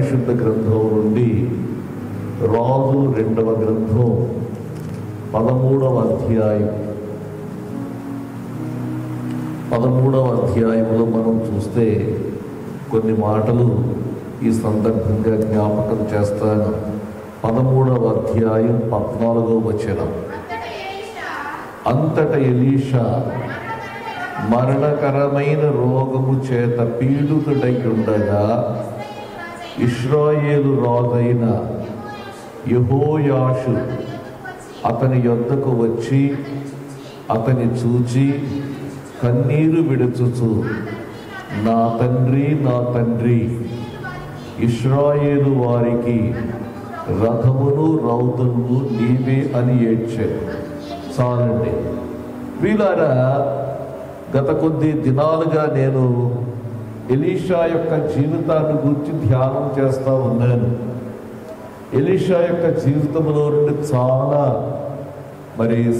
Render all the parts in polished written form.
పరిశుద్ధ గ్రంథం నుండి రాజులు 2వ గ్రంథం 13వ అధ్యాయం 13వ అధ్యాయంలో మనం చూస్తే కొన్ని మాటలు ఈ సందర్భంగా జ్ఞాపకం చేస్తాను. 13వ అధ్యాయం 14వ వచనం. అంతట ఎలీషా మరణకరమైన రోగము చేత పీడితుడై ఉండగా ఇశ్రాయేలు రాజైన యెహోయాషు అతని యొద్దకు వచ్చి అతని చూచి కన్నీరు విడుచుచు, నా తండ్రి, నా తండ్రి, ఇశ్రాయేలు వారికి రథమును రౌతును నీవే అని ఏడ్చాడు. చాలండి వీళ్ళారా, గత కొద్ది దినాలుగా నేను ఎలీషా యొక్క జీవితాన్ని గురించి ధ్యానం చేస్తూ ఉన్నాను. ఎలీషా యొక్క జీవితంలో నుండి చాలా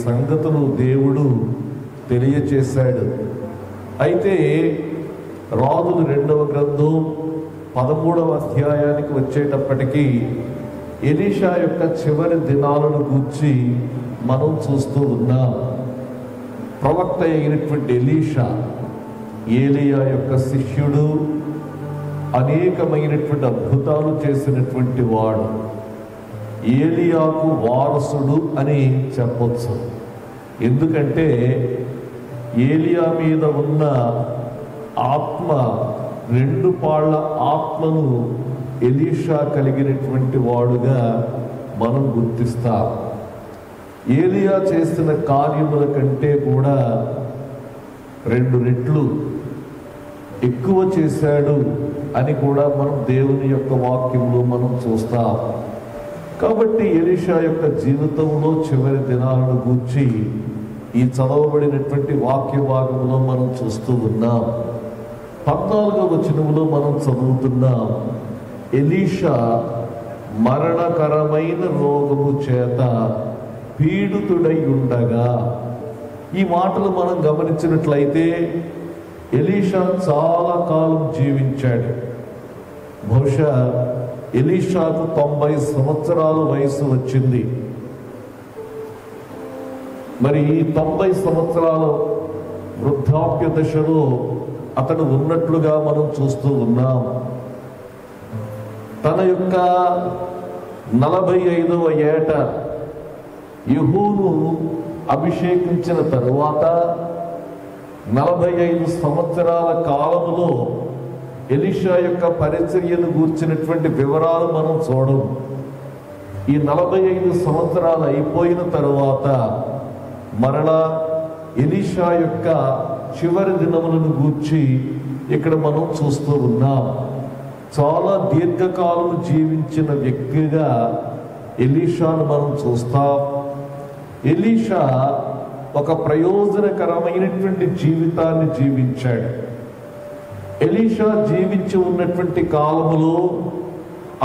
సంగతులు దేవుడు తెలియచేశాడు. అయితే రాజులు 2వ గ్రంథం 13వ అధ్యాయానికి వచ్చేటప్పటికీ ఎలీషా యొక్క చివరి దినాలను గూర్చి మనం చూస్తూ ఉన్నాం. ప్రవక్త అయినటువంటి ఎలీషా ఏలియా యొక్క శిష్యుడు, అనేకమైనటువంటి అద్భుతాలు చేసినటువంటి వాడు, ఏలియాకు వారసుడు అని చెప్పొచ్చు. ఎందుకంటే ఏలియా మీద ఉన్న ఆత్మ, 2 పాళ్ళ ఆత్మను ఎలీషా కలిగినటువంటి వాడుగా మనం గుర్తిస్తాం. ఏలియా చేసిన కార్యముల కంటే కూడా 2 రెట్లు ఎక్కువ చేశాడు అని కూడా మనం దేవుని యొక్క వాక్యంలో మనం చూస్తాం. కాబట్టి ఎలీషా యొక్క జీవితంలో చివరి దినాలను గూర్చి ఈ చదవబడినటువంటి వాక్య భాగంలో మనం చూస్తూ ఉన్నాం. 14వ వచనంలో మనం చదువుతున్నాం, ఎలీషా మరణకరమైన రోగము చేత పీడితుడై ఉండగా. ఈ మాటలు మనం గమనించినట్లయితే ఎలీషా చాలా కాలం జీవించాడు. బహుశా ఎలీషాకు 90 సంవత్సరాల వయసు వచ్చింది. మరి ఈ 90 సంవత్సరాల వృద్ధాప్య దశలో అతడు ఉన్నట్లుగా మనం చూస్తూ ఉన్నాం. తన యొక్క 45వ ఏట యెహూను అభిషేకించిన తరువాత 45 సంవత్సరాల కాలంలో ఎలీషా యొక్క పరిచర్యను గూర్చినటువంటి వివరాలు మనం చూడము. ఈ 45 సంవత్సరాలు అయిపోయిన తరువాత మరలా ఎలీషా యొక్క చివరి దినములను గూర్చి ఇక్కడ మనం చూస్తూ ఉన్నాం. చాలా దీర్ఘకాలం జీవించిన వ్యక్తిగా ఎలీషాను మనం చూస్తాం. ఎలీషా ఒక ప్రయోజనకరమైనటువంటి జీవితాన్ని జీవించాడు. ఎలీషా జీవించి ఉన్నటువంటి కాలములో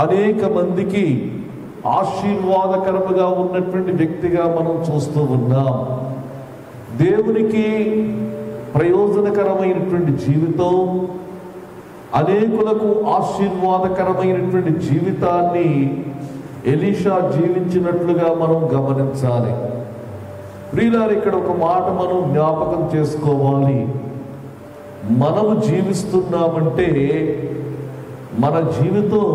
అనేక మందికి ఆశీర్వాదకరముగా ఉన్నటువంటి వ్యక్తిగా మనం చూస్తూ ఉన్నాం. దేవునికి ప్రయోజనకరమైనటువంటి జీవితం, అనేకులకు ఆశీర్వాదకరమైనటువంటి జీవితాన్ని ఎలీషా జీవించినట్లుగా మనం గమనించాలి. ప్రియులారా, ఇక్కడ ఒక మాట మనం జ్ఞాపకం చేసుకోవాలి. మనము జీవిస్తున్నామంటే మన జీవితం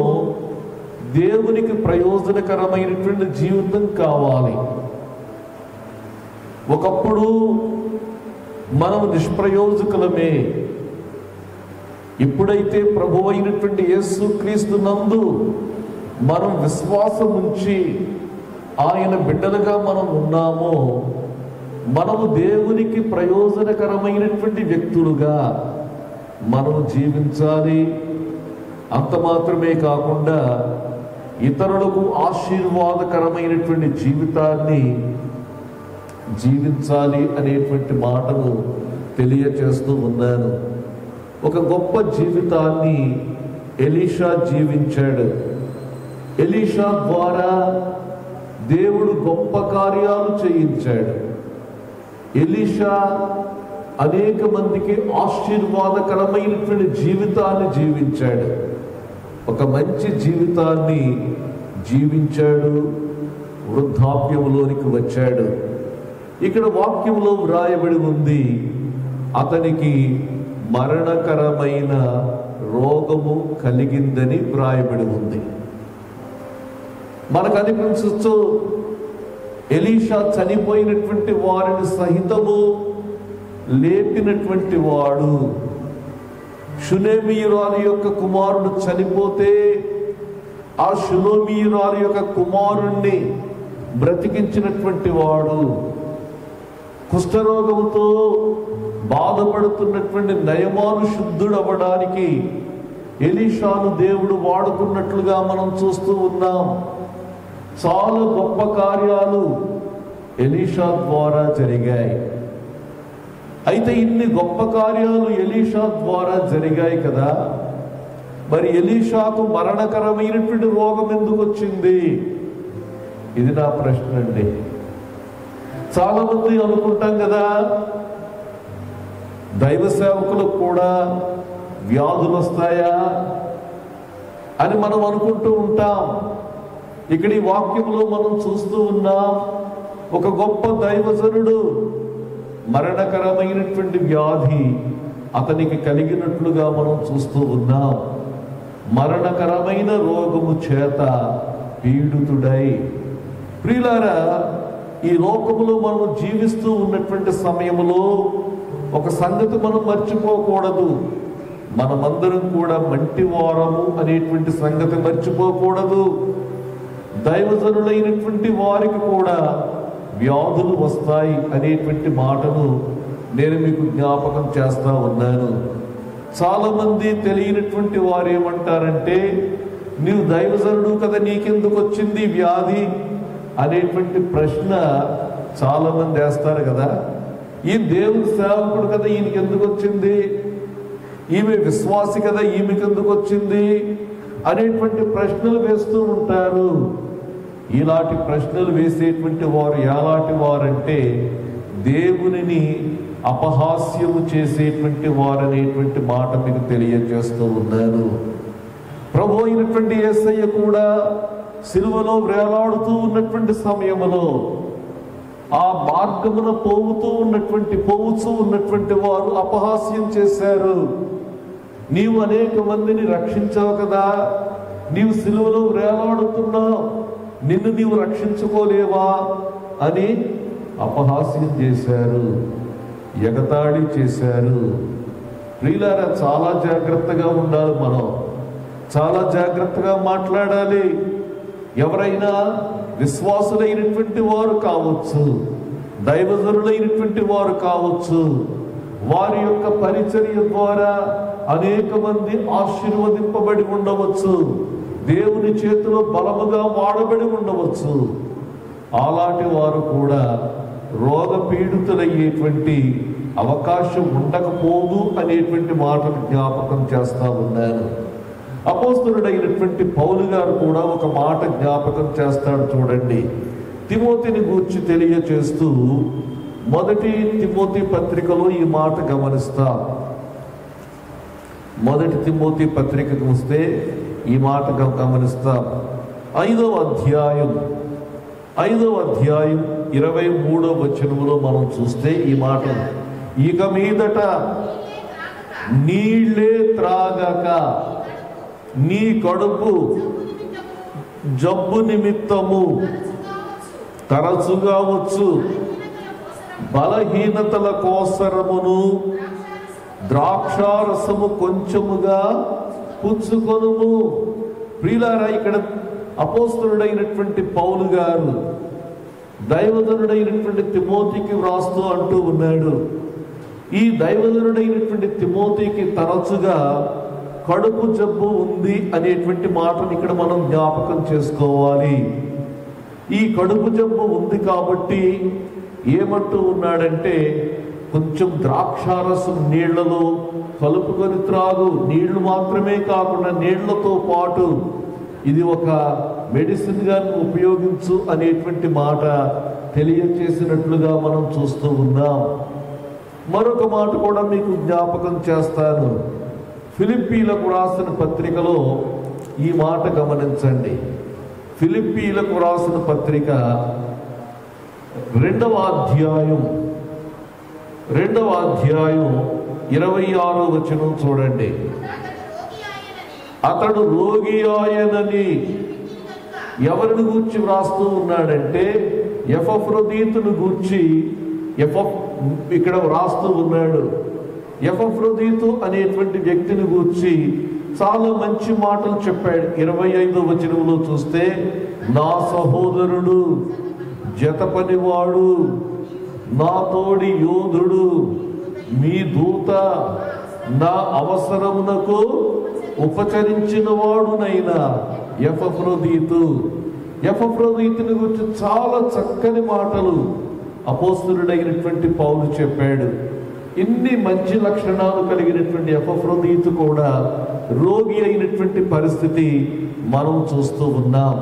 దేవునికి ప్రయోజనకరమైనటువంటి జీవితం కావాలి. ఒకప్పుడు మనము నిష్ప్రయోజకులమే. ఎప్పుడైతే ప్రభు అయినటువంటి యేసుక్రీస్తు నందు మనం విశ్వాసం ఉంచి ఆయన బిడ్డలుగా మనం ఉన్నామో, మనము దేవునికి ప్రయోజనకరమైనటువంటి వ్యక్తులుగా మనము జీవించాలి. అంత మాత్రమే కాకుండా ఇతరులకు ఆశీర్వాదకరమైనటువంటి జీవితాన్ని జీవించాలి అనేటువంటి మాటను తెలియచేస్తూ ఉన్నాను. ఒక గొప్ప జీవితాన్ని ఎలీషా జీవించాడు. ఎలీషా ద్వారా దేవుడు గొప్ప కార్యాలు చేయించాడు. ఎలీషా అనేక మందికి ఆశీర్వాదకరమైనటువంటి జీవితాన్ని జీవించాడు. ఒక మంచి జీవితాన్ని జీవించాడు, వృద్ధాప్యంలోనికి వచ్చాడు. ఇక్కడ వాక్యంలో వ్రాయబడి ఉంది, అతనికి మరణకరమైన రోగము కలిగిందని వ్రాయబడి ఉంది. మనకు అనిపించచ్చు, ఎలీషా చనిపోయినటువంటి వారిని సహితము లేపినటువంటి వాడు, షునేమీయురాలి యొక్క కుమారుడు చనిపోతే ఆ షునేమీయురాలి యొక్క కుమారుణ్ణి బ్రతికించినటువంటి వాడు, కుష్ఠరోగంతో బాధపడుతున్నటువంటి నయమాను శుద్ధుడవ్వడానికి ఎలీషాను దేవుడు వాడుకున్నట్లుగా మనం చూస్తూ ఉన్నాం. చాలా గొప్ప కార్యాలు ఎలీషా ద్వారా జరిగాయి. అయితే ఇన్ని గొప్ప కార్యాలు ఎలీషా ద్వారా జరిగాయి కదా, మరి ఎలీషాకు మరణకరమైనటువంటి రోగం ఎందుకు వచ్చింది? ఇది నా ప్రశ్న అండి. చాలా మంది అనుకుంటాం కదా, దైవ సేవకులకు కూడా వ్యాధులు వస్తాయా అని మనం అనుకుంటూ ఉంటాం. ఇక్కడ ఈ వాక్యంలో మనం చూస్తూ ఉన్నాం, ఒక గొప్ప దైవజనుడు మరణకరమైనటువంటి వ్యాధి అతనికి కలిగినట్లుగా మనం చూస్తూ ఉన్నాం. మరణకరమైన రోగము చేత పీడితుడై. ప్రియులారా, ఈ లోకములో మనం జీవిస్తూ ఉన్నటువంటి సమయంలో ఒక సంగతి మనం మర్చిపోకూడదు. మనమందరం కూడా మంటివారము అనేటువంటి సంగతి మర్చిపోకూడదు. దైవజనులైనటువంటి వారికి కూడా వ్యాధులు వస్తాయి అనేటువంటి మాటను నేను మీకు జ్ఞాపకం చేస్తా ఉన్నాను. చాలా మంది తెలియనటువంటి వారు ఏమంటారంటే, నీవు దైవజనుడు కదా, నీకెందుకు వచ్చింది వ్యాధి అనేటువంటి ప్రశ్న చాలా మంది వేస్తారు కదా. ఈ దేవుని సేవకుడు కదా, ఈయనకి ఎందుకు వచ్చింది? ఈమె విశ్వాసి కదా, ఈమెకి ఎందుకు వచ్చింది అనేటువంటి ప్రశ్నలు వేస్తూ ఉంటారు. ఇలాంటి ప్రశ్నలు వేసేటువంటి వారు ఎలాంటి వారంటే, దేవునిని అపహాస్యము చేసేటువంటి వారు అనేటువంటి మాట మీకు తెలియజేస్తూ ఉన్నాను. ప్రభు అయినటువంటి యేసయ్య కూడా సిలువలో వేలాడుతూ ఉన్నటువంటి సమయంలో ఆ మార్గమున పోవుతూ ఉన్నటువంటి వారు అపహాస్యం చేశారు. నీవు అనేక మందిని రక్షించావు కదా, నీవు సిలువలో వేలాడుతున్నావు, నిన్ను నీవు రక్షించుకోలేవా అని అపహాస్యం చేశారు, ఎగతాళి చేశారు. ప్రియులారా, చాలా జాగ్రత్తగా ఉండాలి. మనం చాలా జాగ్రత్తగా మాట్లాడాలి. ఎవరైనా విశ్వాసులైనటువంటి వారు కావచ్చు, దైవజనులైనటువంటి వారు కావచ్చు, వారి యొక్క పరిచర్య ద్వారా అనేక మంది ఆశీర్వదింపబడి ఉండవచ్చు, దేవుని చేతిలో బలముగా వాడబడి ఉండవచ్చు. అలాంటి వారు కూడా రోగ పీడితులయ్యేటువంటి అవకాశం ఉండకపోదు అనేటువంటి మాటను జ్ఞాపకం చేస్తా ఉన్నాను. అపోస్తలుడైనటువంటి పౌలు గారు కూడా ఒక మాట జ్ఞాపకం చేస్తాడు. చూడండి, తిమోతిని గూర్చి తెలియచేస్తూ మొదటి తిమోతి పత్రికలో ఈ మాట గమనిస్తాం. మొదటి తిమోతి పత్రికకు వస్తే ఈ మాట గమనిస్తాం. 5వ అధ్యాయం 23వ వచనములో మనం చూస్తే ఈ మాట, ఇక మీదట నీళ్ళే త్రాగక నీ కడుపు జబ్బు నిమిత్తము తరచుగా వచ్చు, బలహీనతల కోసరమును ద్రాక్షారసము కొంచెముగా పుచ్చుకొనుము. ప్రియులారా, ఇక్కడ అపోస్తలుడైనటువంటి పౌలు గారు దైవజనుడైనటువంటి తిమోతికి వ్రాస్తూ అంటూ ఉన్నాడు, ఈ దైవజనుడైనటువంటి తిమోతికి తరచుగా కడుపు జబ్బు ఉంది అనేటువంటి మాటను ఇక్కడ మనం జ్ఞాపకం చేసుకోవాలి. ఈ కడుపు జబ్బు ఉంది కాబట్టి ఏమంటూ ఉన్నాడంటే, కొంచెం ద్రాక్షారసం నీళ్లలో కలుపుకొని త్రాగు. నీళ్లు మాత్రమే కాకుండా నీళ్లతో పాటు ఇది ఒక మెడిసిన్ గా ఉపయోగించు అనేటువంటి మాట తెలియచేసినట్లుగా మనం చూస్తూ ఉన్నాం. మరొక మాట కూడా మీకు జ్ఞాపకం చేస్తాను. ఫిలిప్పీలకు రాసిన పత్రికలో ఈ మాట గమనించండి. ఫిలిప్పీలకు రాసిన పత్రిక 2వ అధ్యాయం 26వ వచనం చూడండి. అతడు రోగి ఆయనని ఎవరిని గూర్చి వ్రాస్తూ ఉన్నాడంటే ఎపఫ్రోదీతును గూర్చి ఇక్కడ వ్రాస్తూ ఉన్నాడు. ఎపఫ్రోదీతు అనేటువంటి వ్యక్తిని గూర్చి చాలా మంచి మాటలు చెప్పాడు. 25వ వచనంలో చూస్తే, నా సహోదరుడు, జత పనివాడు, నా తోడి యోధుడు, మీ దూత, నా అవసరమునకు ఉపచరించిన వాడునైనా ఎపఫ్రోదీతుని గురించి చాలా చక్కని మాటలు అపోస్తలుడైనటువంటి పౌలు చెప్పాడు. ఇన్ని మంచి లక్షణాలు కలిగినటువంటి ఎపఫ్రోదీతు కూడా రోగి అయినటువంటి పరిస్థితి మనం చూస్తూ ఉన్నాం.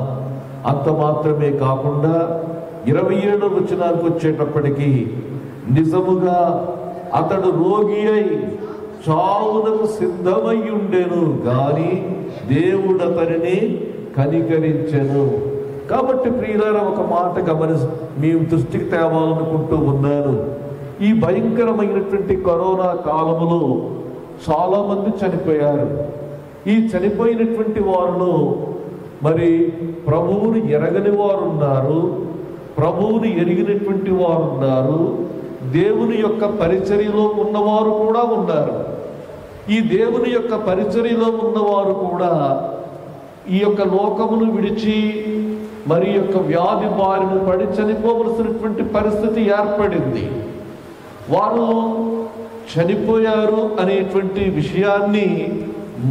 అంత మాత్రమే కాకుండా 27వ వచనానికి వచ్చేటప్పటికి, నిజముగా అతడు రోగి అయి చావునకు సిద్ధమై ఉండెను గాని దేవుడు అతనిని కనికరించెను. కాబట్టి ప్రియులారా, ఒక మాట మీ దృష్టికి తేవాలనుకుంటూ ఉన్నాను. ఈ భయంకరమైనటువంటి కరోనా కాలంలో చాలా మంది చనిపోయారు. ఈ చనిపోయినటువంటి వారిలో మరి ప్రభువుని ఎరగని వారు ఉన్నారు, ప్రభువుని ఎరిగినటువంటి వారు ఉన్నారు, దేవుని యొక్క పరిచర్యలో ఉన్నవారు కూడా ఉన్నారు. ఈ దేవుని యొక్క పరిచర్యలో ఉన్నవారు కూడా ఈ యొక్క లోకమును విడిచి మరి యొక్క వ్యాధి బారిన పడి చనిపోవలసినటువంటి పరిస్థితి ఏర్పడింది. వారు చనిపోయారు అనేటువంటి విషయాన్ని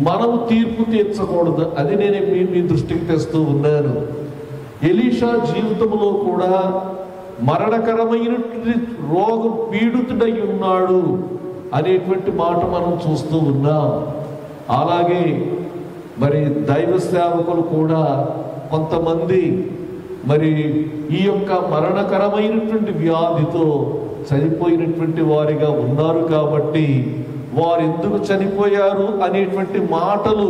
మనం తీర్పు తీర్చకూడదు. అది నేను మీ దృష్టికి తెస్తూ ఉన్నాను. ఎలీషా జీవితంలో కూడా మరణకరమైనటువంటి రోగం పీడితుడై ఉన్నాడు అనేటువంటి మాట మనం చూస్తూ ఉన్నాం. అలాగే మరి దైవ సేవకులు కూడా కొంతమంది మరి ఈ యొక్క మరణకరమైనటువంటి వ్యాధితో చనిపోయినటువంటి వారిగా ఉన్నారు. కాబట్టి వారు ఎందుకు చనిపోయారు అనేటువంటి మాటలు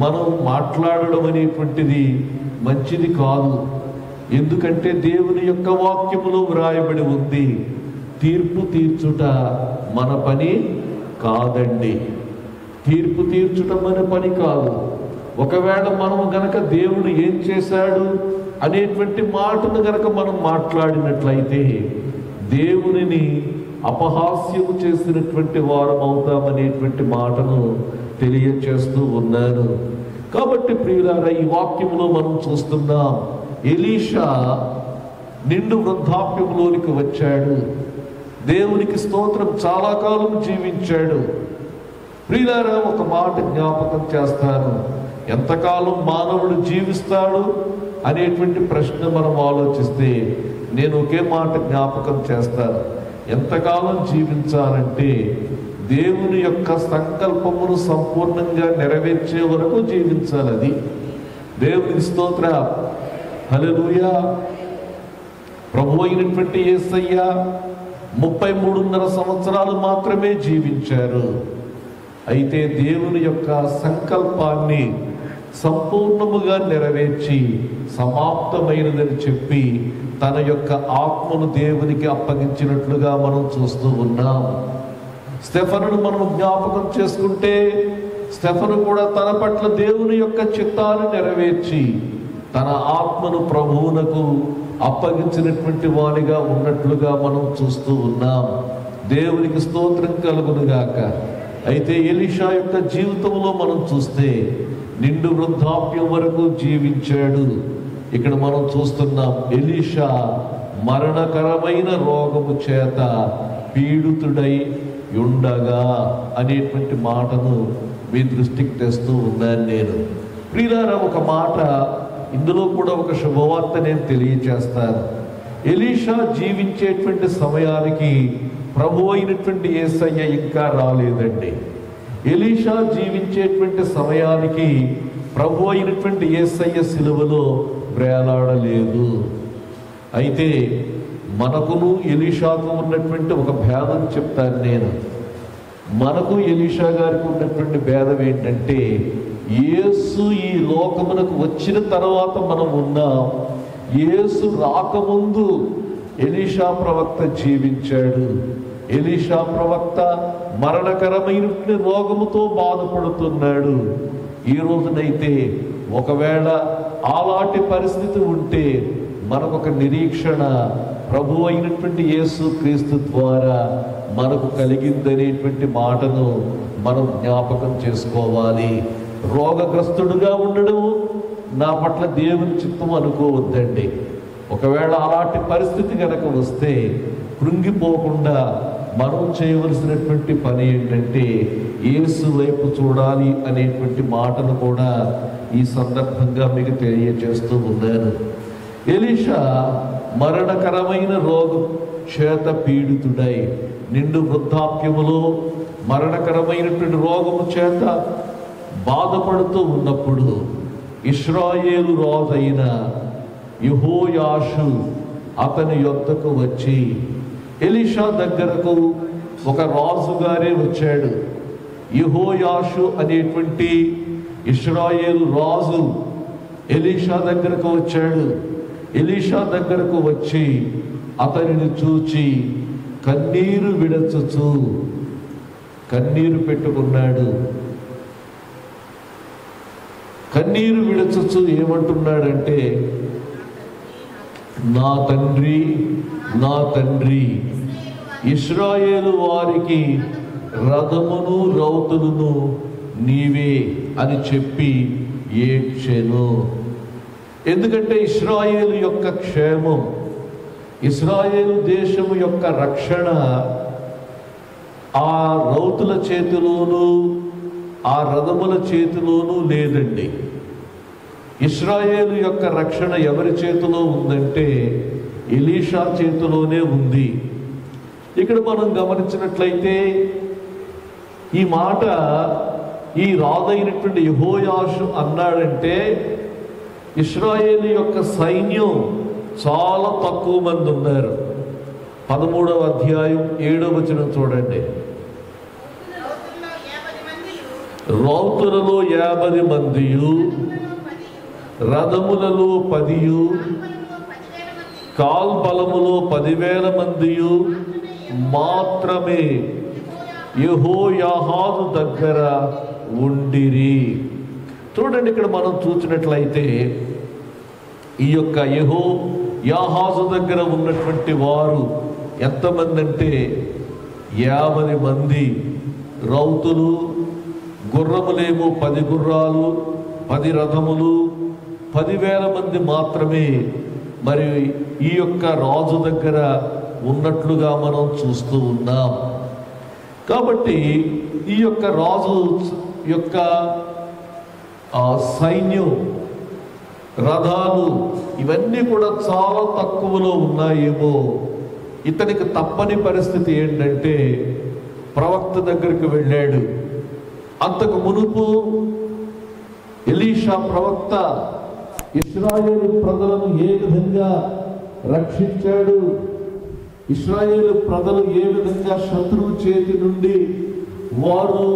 మనం మాట్లాడడం అనేటువంటిది మంచిది కాదు. ఎందుకంటే దేవుని యొక్క వాక్యములో వ్రాయబడి ఉంది, తీర్పు తీర్చుట మన పని కాదండి. తీర్పు తీర్చుట మన పని కాదు. ఒకవేళ మనము గనక దేవుడు ఏం చేశాడు అనేటువంటి మాటను గనక మనం మాట్లాడినట్లయితే దేవునిని అపహాస్యము చేసినటువంటి వారం అవుతామనేటువంటి మాటను తెలియచేస్తూ ఉన్నాను. కాబట్టి ప్రియులారా, ఈ వాక్యములో మనం చూస్తున్నాం, ఎలీషా నిండు వృద్ధాప్యములోనికి వచ్చాడు. దేవునికి స్తోత్రం, చాలా కాలం జీవించాడు. ప్రియులారా, ఒక మాట జ్ఞాపకం చేస్తాను. ఎంతకాలం మానవుడు జీవిస్తాడు అనేటువంటి ప్రశ్న మనం ఆలోచిస్తే నేను ఒకే మాట జ్ఞాపకం చేస్తాను. ఎంతకాలం జీవించాలంటే దేవుని యొక్క సంకల్పమును సంపూర్ణంగా నెరవేర్చే వరకు జీవించాలి. అది దేవునికి స్తోత్ర, హల్లెలూయా. ప్రభు అయినటువంటి యేసయ్య 33.5 సంవత్సరాలు మాత్రమే జీవించారు. అయితే దేవుని యొక్క సంకల్పాన్ని సంపూర్ణముగా నెరవేర్చి సమాప్తమైనదని చెప్పి తన యొక్క ఆత్మను దేవునికి అప్పగించినట్లుగా మనం చూస్తూ ఉన్నాం. స్టెఫనును మనం జ్ఞాపకం చేసుకుంటే, స్టెఫను కూడా తన పట్ల దేవుని యొక్క చిత్తాన్ని నెరవేర్చి తన ఆత్మను ప్రభువునకు అప్పగించినటువంటి వానిగా ఉన్నట్లుగా మనం చూస్తూ ఉన్నాం. దేవునికి స్తోత్రం కలుగునుగాక. అయితే ఎలీషా యొక్క జీవితంలో మనం చూస్తే నిండు వృద్ధాప్యం వరకు జీవించాడు. ఇక్కడ మనం చూస్తున్నాం, ఎలీషా మరణకరమైన రోగము చేత పీడితుడై ఉండగా అనేటువంటి మాటను మీ దృష్టికి తెస్తూ ఉన్నాను నేను. ప్రియులారా, ఒక మాట ఇందులో కూడా ఒక శుభవార్త నేను తెలియచేస్తాను. ఎలీషా జీవించేటువంటి సమయానికి ప్రభు అయినటువంటి యేసయ్య ఇంకా రాలేదండి. ఎలీషా జీవించేటువంటి సమయానికి ప్రభు అయినటువంటి యేసయ్య సిలువలో వేలాడలేదు. అయితే మనకును ఎలీషాకు ఉన్నటువంటి ఒక భేదం చెప్తాను నేను. మనకు ఎలీషా గారికి ఉన్నటువంటి భేదం ఏంటంటే, యేసు ఈ లోకమునకు వచ్చిన తర్వాత మనం ఉన్నాం. యేసు రాకముందు ఎలీషా ప్రవక్త జీవించాడు. ఎలీషా ప్రవక్త మరణకరమైన రోగముతో బాధపడుతున్నాడు. ఈ రోజునైతే ఒకవేళ అలాంటి పరిస్థితి ఉంటే మనకొక నిరీక్షణ ప్రభు అయినటువంటి యేసు క్రీస్తు ద్వారా మనకు కలిగిందనేటువంటి మాటను మనం జ్ఞాపకం చేసుకోవాలి. రోగగ్రస్తుడుగా ఉండడం నా పట్ల దేవుని చిత్తం అనుకోవద్దండి. ఒకవేళ అలాంటి పరిస్థితి కనుక వస్తే కృంగిపోకుండా మనం చేయవలసినటువంటి పని ఏంటంటే యేసు వైపు చూడాలి అనేటువంటి మాటను కూడా ఈ సందర్భంగా మీకు తెలియజేస్తూ ఉన్నాను. ఎలీషా మరణకరమైన రోగం చేత పీడితుడై నిండు వృద్ధాప్యములో మరణకరమైనటువంటి రోగము చేత బాధపడుతూ ఉన్నప్పుడు ఇశ్రాయేలు రాజైన యెహోయాషు అతని యొద్దకు వచ్చి, ఎలీషా దగ్గరకు ఒక రాజుగారే వచ్చాడు. యెహోయాషు అనేటువంటి ఇశ్రాయేలు రాజు ఎలీషా దగ్గరకు వచ్చాడు. ఎలీషా దగ్గరకు వచ్చి అతనిని చూచి కన్నీరు విడచుచు కన్నీరు పెట్టుకున్నాడు. కన్నీరు విడచుచు ఏమంటున్నాడంటే, నా తండ్రి, నా తండ్రి, ఇశ్రాయేలు వారికి రథమును రౌతులను నీవే అని చెప్పి ఏడ్చెను. ఎందుకంటే ఇశ్రాయేలు యొక్క క్షేమం, ఇశ్రాయేలు దేశము యొక్క రక్షణ ఆ రౌతుల చేతిలోనూ ఆ రథముల చేతిలోనూ లేదండి. ఇశ్రాయేలు యొక్క రక్షణ ఎవరి చేతిలో ఉందంటే ఎలీషా చేతిలోనే ఉంది. ఇక్కడ మనం గమనించినట్లయితే ఈ మాట ఈ రాజైనటువంటి యెహోయాషు అన్నాడంటే ఇశ్రాయేలు యొక్క సైన్యం చాలా తక్కువ మంది ఉన్నారు. 13వ అధ్యాయం 7వ వచనం చూడండి. రౌతులలో 50 మందియు, రథములలో 10, కాల్బలములో 10,000 మందియు మాత్రమే యెహోయాహాజు దగ్గర ఉండిరి. చూడండి, ఇక్కడ మనం చూసినట్లయితే ఈ యొక్క యెహోయాహాజు దగ్గర ఉన్నటువంటి వారు ఎంతమంది అంటే 50 మంది రౌతులు, గుర్రములేమో 10 గుర్రాలు, 10 రథములు, 10,000 మంది మాత్రమే మరి ఈ యొక్క రాజు దగ్గర ఉన్నట్లుగా మనం చూస్తూ ఉన్నాం. కాబట్టి ఈ యొక్క రాజు యొక్క సైన్యం, రథాలు ఇవన్నీ కూడా చాలా తక్కువలో ఉన్నాయేమో. ఇతనికి తప్పని పరిస్థితి ఏంటంటే ప్రవక్త దగ్గరికి వెళ్ళాడు. అంతకు మునుపు ఎలీషా ప్రవక్త ఇశ్రాయేలు ప్రజలను ఏ విధంగా రక్షించాడు, ఇశ్రాయేలు ప్రజలు ఏ విధంగా శత్రువు చేతి నుండి వారు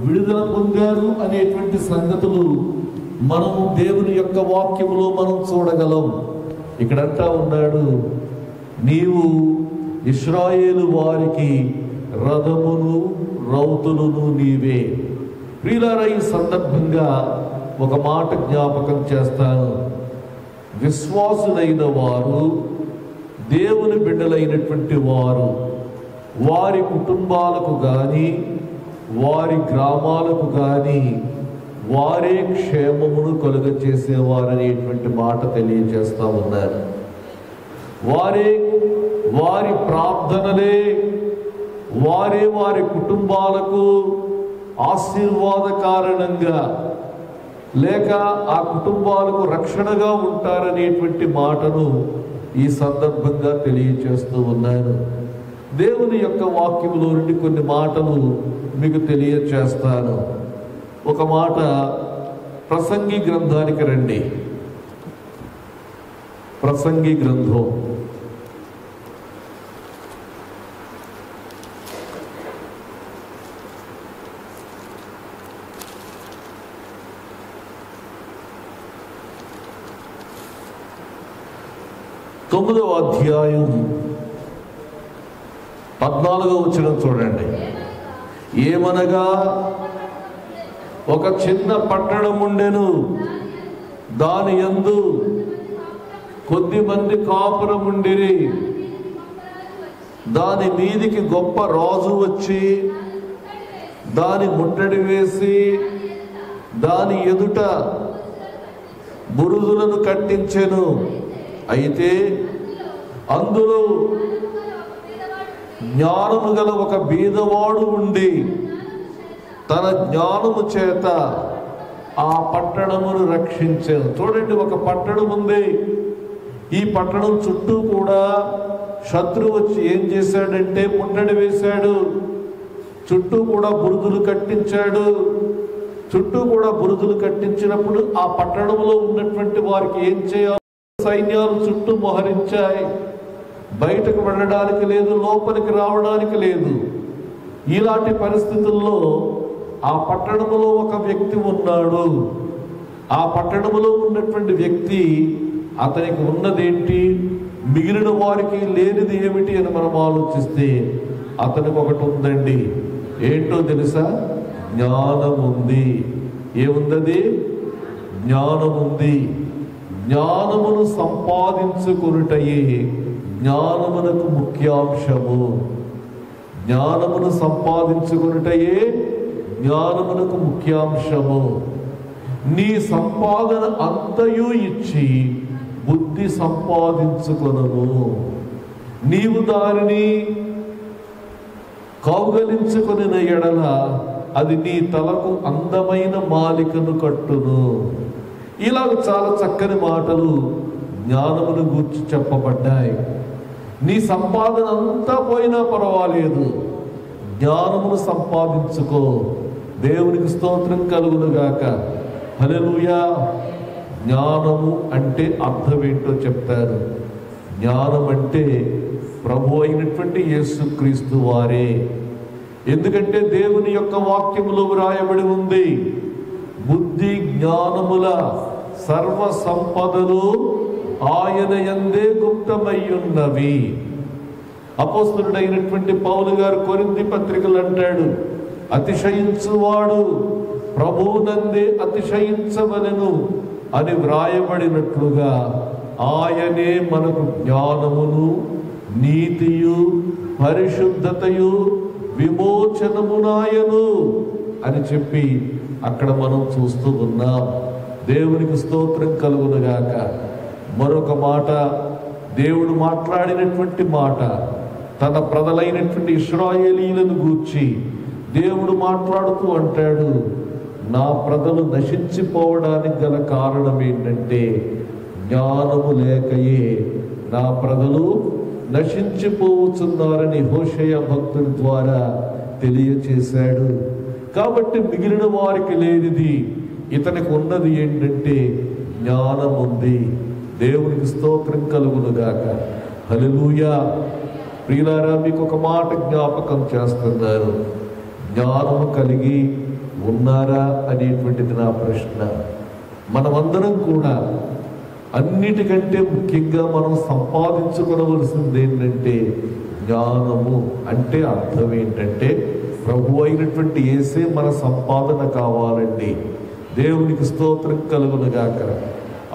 విడుదల పొందారు అనేటువంటి సంగతులు మనము దేవుని యొక్క వాక్యములో మనం చూడగలం. ఇక్కడంటా ఉన్నాడు, నీవు ఇశ్రాయేలు వారికి రథమును రౌతులను నీవే. ప్రియులారా, ఈ సందర్భంగా ఒక మాట జ్ఞాపకం చేస్తాను. విశ్వాసులైన వారు, దేవుని బిడ్డలైనటువంటి వారు, వారి కుటుంబాలకు కానీ వారి గ్రామాలకు కానీ వారే క్షేమమును కలుగచేసేవారనేటువంటి మాట తెలియజేస్తా ఉన్నారు. వారి ప్రార్థనలే వారి కుటుంబాలకు ఆశీర్వాద కారణంగా లేక ఆ కుటుంబాలకు రక్షణగా ఉంటారనేటువంటి మాటను ఈ సందర్భంగా తెలియజేస్తూ ఉన్నాను. దేవుని యొక్క వాక్యములో నుండి కొన్ని మాటలు మీకు తెలియజేస్తాను. ఒక మాట ప్రసంగి గ్రంథానికి రండి. ప్రసంగి గ్రంథం 13వ 9వ అధ్యాయం 14వ వచనం చూడండి. ఏమనగా ఒక చిన్న పట్టణం ఉండెను, దాని యందు కొద్దిమంది కాపురం ఉండిరి. దాని మీదికి గొప్ప రాజు వచ్చి దాని ముట్టడి వేసి దాని ఎదుట బురుజులను కట్టించెను. అయితే అందులో జ్ఞానము గల ఒక బీదవాడు ఉండి తన జ్ఞానము చేత ఆ పట్టణమును రక్షించాను. చూడండి, ఒక పట్టణం ఉంది. ఈ పట్టణం చుట్టూ కూడా శత్రువు వచ్చి ఏం చేశాడంటే ముట్టడి వేశాడు. చుట్టూ కూడా బురుజులు కట్టించాడు. చుట్టూ కూడా బురుజులు కట్టించినప్పుడు ఆ పట్టణంలో ఉన్నటువంటి వారికి ఏం చేయాలి? సైన్యాలు చుట్టూ మోహరించాయి. బయటకు వెళ్ళడానికి లేదు, లోపలికి రావడానికి లేదు. ఇలాంటి పరిస్థితుల్లో ఆ పట్టణంలో ఒక వ్యక్తి ఉన్నాడు. ఆ పట్టణంలో ఉన్నటువంటి వ్యక్తి, అతనికి ఉన్నదేంటి, మిగిలిన వారికి లేనిది ఏమిటి అని మనం ఆలోచిస్తే అతనికి ఒకటి ఉందండి. ఏంటో తెలుసా? జ్ఞానం ఉంది. ఏముందది? జ్ఞానం ఉంది. జ్ఞానమును సంపాదించుకొనుటయే జ్ఞానమునకు ముఖ్యాంశము. జ్ఞానమును సంపాదించుకొనుటయే జ్ఞానమునకు ముఖ్యాంశము. నీ సంపాదన అంతయు ఇచ్చి బుద్ధి సంపాదించుకొనుము. నీవు దానిని కౌగలించుకొనిన ఎడల అది నీ తలకు అందమైన మాలికను కట్టును. ఇలాగ చాలా చక్కని మాటలు జ్ఞానమును గూర్చి చెప్పబడ్డాయి. నీ సంపాదన అంతా పోయినా పర్వాలేదు, జ్ఞానమును సంపాదించుకో. దేవునికి స్తోత్రం కలుగునుగాక. హల్లెలూయా. జ్ఞానము అంటే అర్థం ఏంటో చెప్తారు. జ్ఞానం అంటే ప్రభు అయినటువంటి యేసుక్రీస్తు వారే. ఎందుకంటే దేవుని యొక్క వాక్యములో వ్రాయబడి ఉంది, బుద్ధి జ్ఞానముల సర్వ సంపదలు ఆయన యందే గుప్తమయ్యున్నవి. అపోస్తలుడైనటువంటి పౌలు గారు కొరింథీ పత్రికలు అంటాడు, అతిశయించువాడు ప్రభువునందే అతిశయించవలెను అని వ్రాయబడినట్లుగా ఆయనే మనకు జ్ఞానమును, నీతియు, పరిశుద్ధతయు, విమోచనమునాయను అని చెప్పి అక్కడ మనం చూస్తూ ఉన్నాం. దేవునికి స్తోత్రం కలుగునుగాక. మరొక మాట, దేవుడు మాట్లాడినటువంటి మాట, తన ప్రజలైనటువంటి ఇశ్రాయేలీయులను గూర్చి దేవుడు మాట్లాడుతూ అంటాడు, నా ప్రజలు నశించిపోవడానికి గల కారణం ఏంటంటే జ్ఞానము లేకయే నా ప్రజలు నశించిపోతున్నారని హోషేయ భక్తుని ద్వారా తెలియచేశాడు. కాబట్టి మిగిలిన వారికి లేనిది ఇతనికి ఉన్నది ఏంటంటే జ్ఞానం ఉంది. దేవునికి స్తోత్రం కలుగునుగాక. హల్లెలూయా. ప్రియులారా, మీకు ఒక మాట జ్ఞాపకం చేస్తున్నారు. జ్ఞానము కలిగి ఉన్నారా అనేటువంటిది నా ప్రశ్న. మనమందరం కూడా అన్నిటికంటే ముఖ్యంగా మనం సంపాదించుకోవలసింది ఏంటంటే జ్ఞానము. అంటే అర్థం ఏంటంటే ప్రభు అయినటువంటి యేసే మన సంపాదన కావాలండి. దేవునికి స్తోత్రం కలుగునుగాక.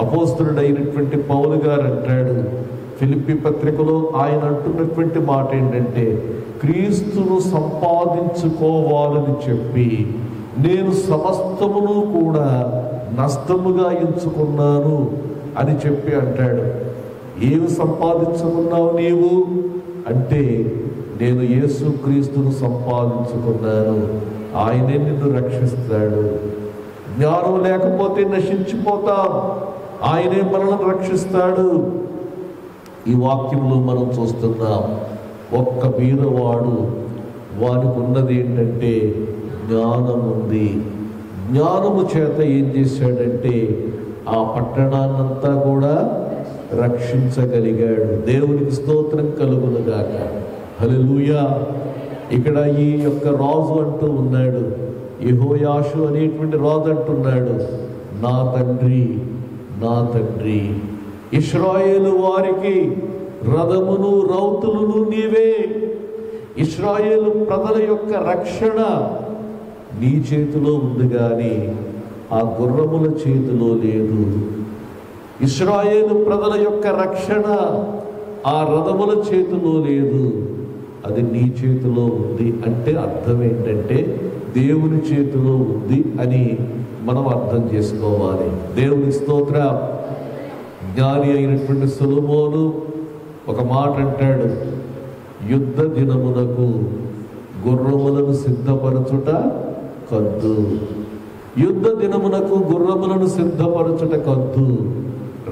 అపోస్తలుడైనటువంటి పౌలు గారు అంటాడు ఫిలిప్పీ పత్రికలో, ఆయన అంటున్నటువంటి మాట ఏంటంటే, క్రీస్తును సంపాదించుకోవాలని చెప్పి నేను సమస్తమును కూడా నష్టముగా ఎంచుకున్నాను అని చెప్పి అంటాడు. ఏమి సంపాదించుకున్నావు నీవు అంటే, నేను యేసుక్రీస్తును సంపాదించుకున్నాను, ఆయనే నిన్ను రక్షిస్తాడు. జ్ఞానం లేకపోతే నశించిపోతాం, ఆయనే మనల్ని రక్షిస్తాడు. ఈ వాక్యంలో మనం చూస్తున్నాం, ఒక్క బీదవాడు, వానికి ఉన్నది ఏంటంటే జ్ఞానం ఉంది. జ్ఞానము చేత ఏం చేశాడంటే ఆ పట్టణాన్నంతా కూడా రక్షించగలిగాడు. దేవునికి స్తోత్రం కలుగునుగాక. హల్లెలూయా. ఇక్కడ ఈ యొక్క రాజు అంటూ ఉన్నాడు, యెహోయాషు అనేటువంటి రాజు అంటున్నాడు, నా తండ్రి, నా తండ్రి. ఇశ్రాయేలు వారికి రథమును రౌతులను నీవే. ఇశ్రాయేలు ప్రజల యొక్క రక్షణ నీ చేతిలో ఉంది కానీ ఆ గుర్రముల చేతిలో లేదు. ఇశ్రాయేలు ప్రజల యొక్క రక్షణ ఆ రథముల చేతిలో లేదు, అది నీ చేతిలో ఉంది. అంటే అర్థం ఏంటంటే దేవుని చేతిలో ఉంది అని మనం అర్థం చేసుకోవాలి. దేవుని స్తోత్రం. జ్ఞాని అయినటువంటి సొలొమోను ఒక మాట అంటాడు, యుద్ధ దినమునకు గుర్రములను సిద్ధపరచుట కద్దు. యుద్ధ దినమునకు గుర్రములను సిద్ధపరచుట కద్దు,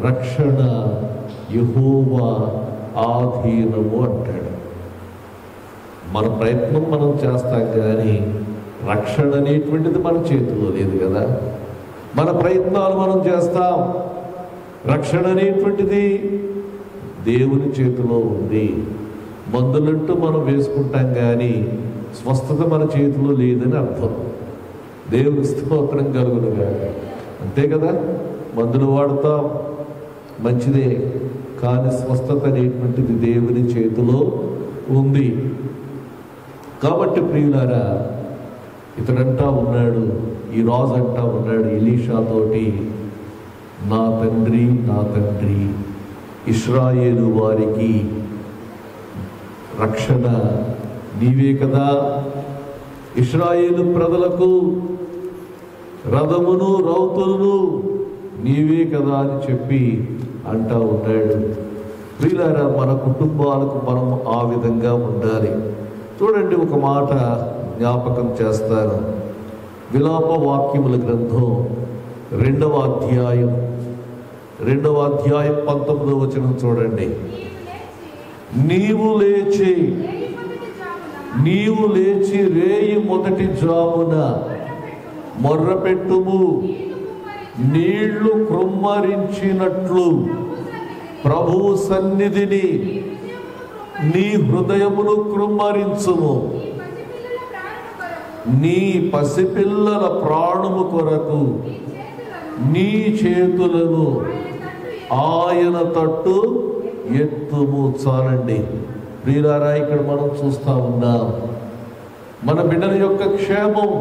రక్షణ యెహోవా ఆధీనము అంటాడు. మన ప్రయత్నం మనం చేస్తాం కానీ రక్షణ అనేటువంటిది మన చేతిలో లేదు కదా. మన ప్రయత్నాలు మనం చేస్తాం, రక్షణ అనేటువంటిది దేవుని చేతిలో ఉంది. మందులంటూ మనం వేసుకుంటాం కానీ స్వస్థత మన చేతిలో లేదని అర్థం. దేవుని స్తోత్రం కలుగునుగా. అంతే కదా, మందులు వాడతాం మంచిదే, కానీ స్వస్థత అనేటువంటిది దేవుని చేతిలో ఉంది. కాబట్టి ప్రియులారా, ఇతడంటా ఉన్నాడు, ఈ రాజు అంటా ఉన్నాడు ఎలీషాతోటి, నా తండ్రి నా తండ్రి, ఇశ్రాయేలు వారికి రక్షణ నీవే కదా, ఇశ్రాయేలు ప్రజలకు రథమును రౌతులను నీవే కదా అని చెప్పి అంటా ఉన్నాడు. ప్రియులారా, మన కుటుంబాలకు మనం ఆ విధంగా ఉండాలి. చూడండి, ఒక మాట జ్ఞాపకం చేస్తాను. విలాప వాక్యముల గ్రంథం 2వ అధ్యాయం 19వ వచనం చూడండి. నీవు లేచి రేయి మొదటి జామున మొర్రపెట్టుము, నీళ్లు కృమ్మరించినట్లు ప్రభువు సన్నిధిని నీ హృదయమును కృమ్మరించుము. నీ పసిపిల్లల ప్రాణము కొరకు నీ చేతులను ఆయన తట్టు ఎత్తుము. చాలండి ప్రియులారా, ఇక్కడ మనం చూస్తా ఉన్నాం, మన బిడ్డల యొక్క క్షేమం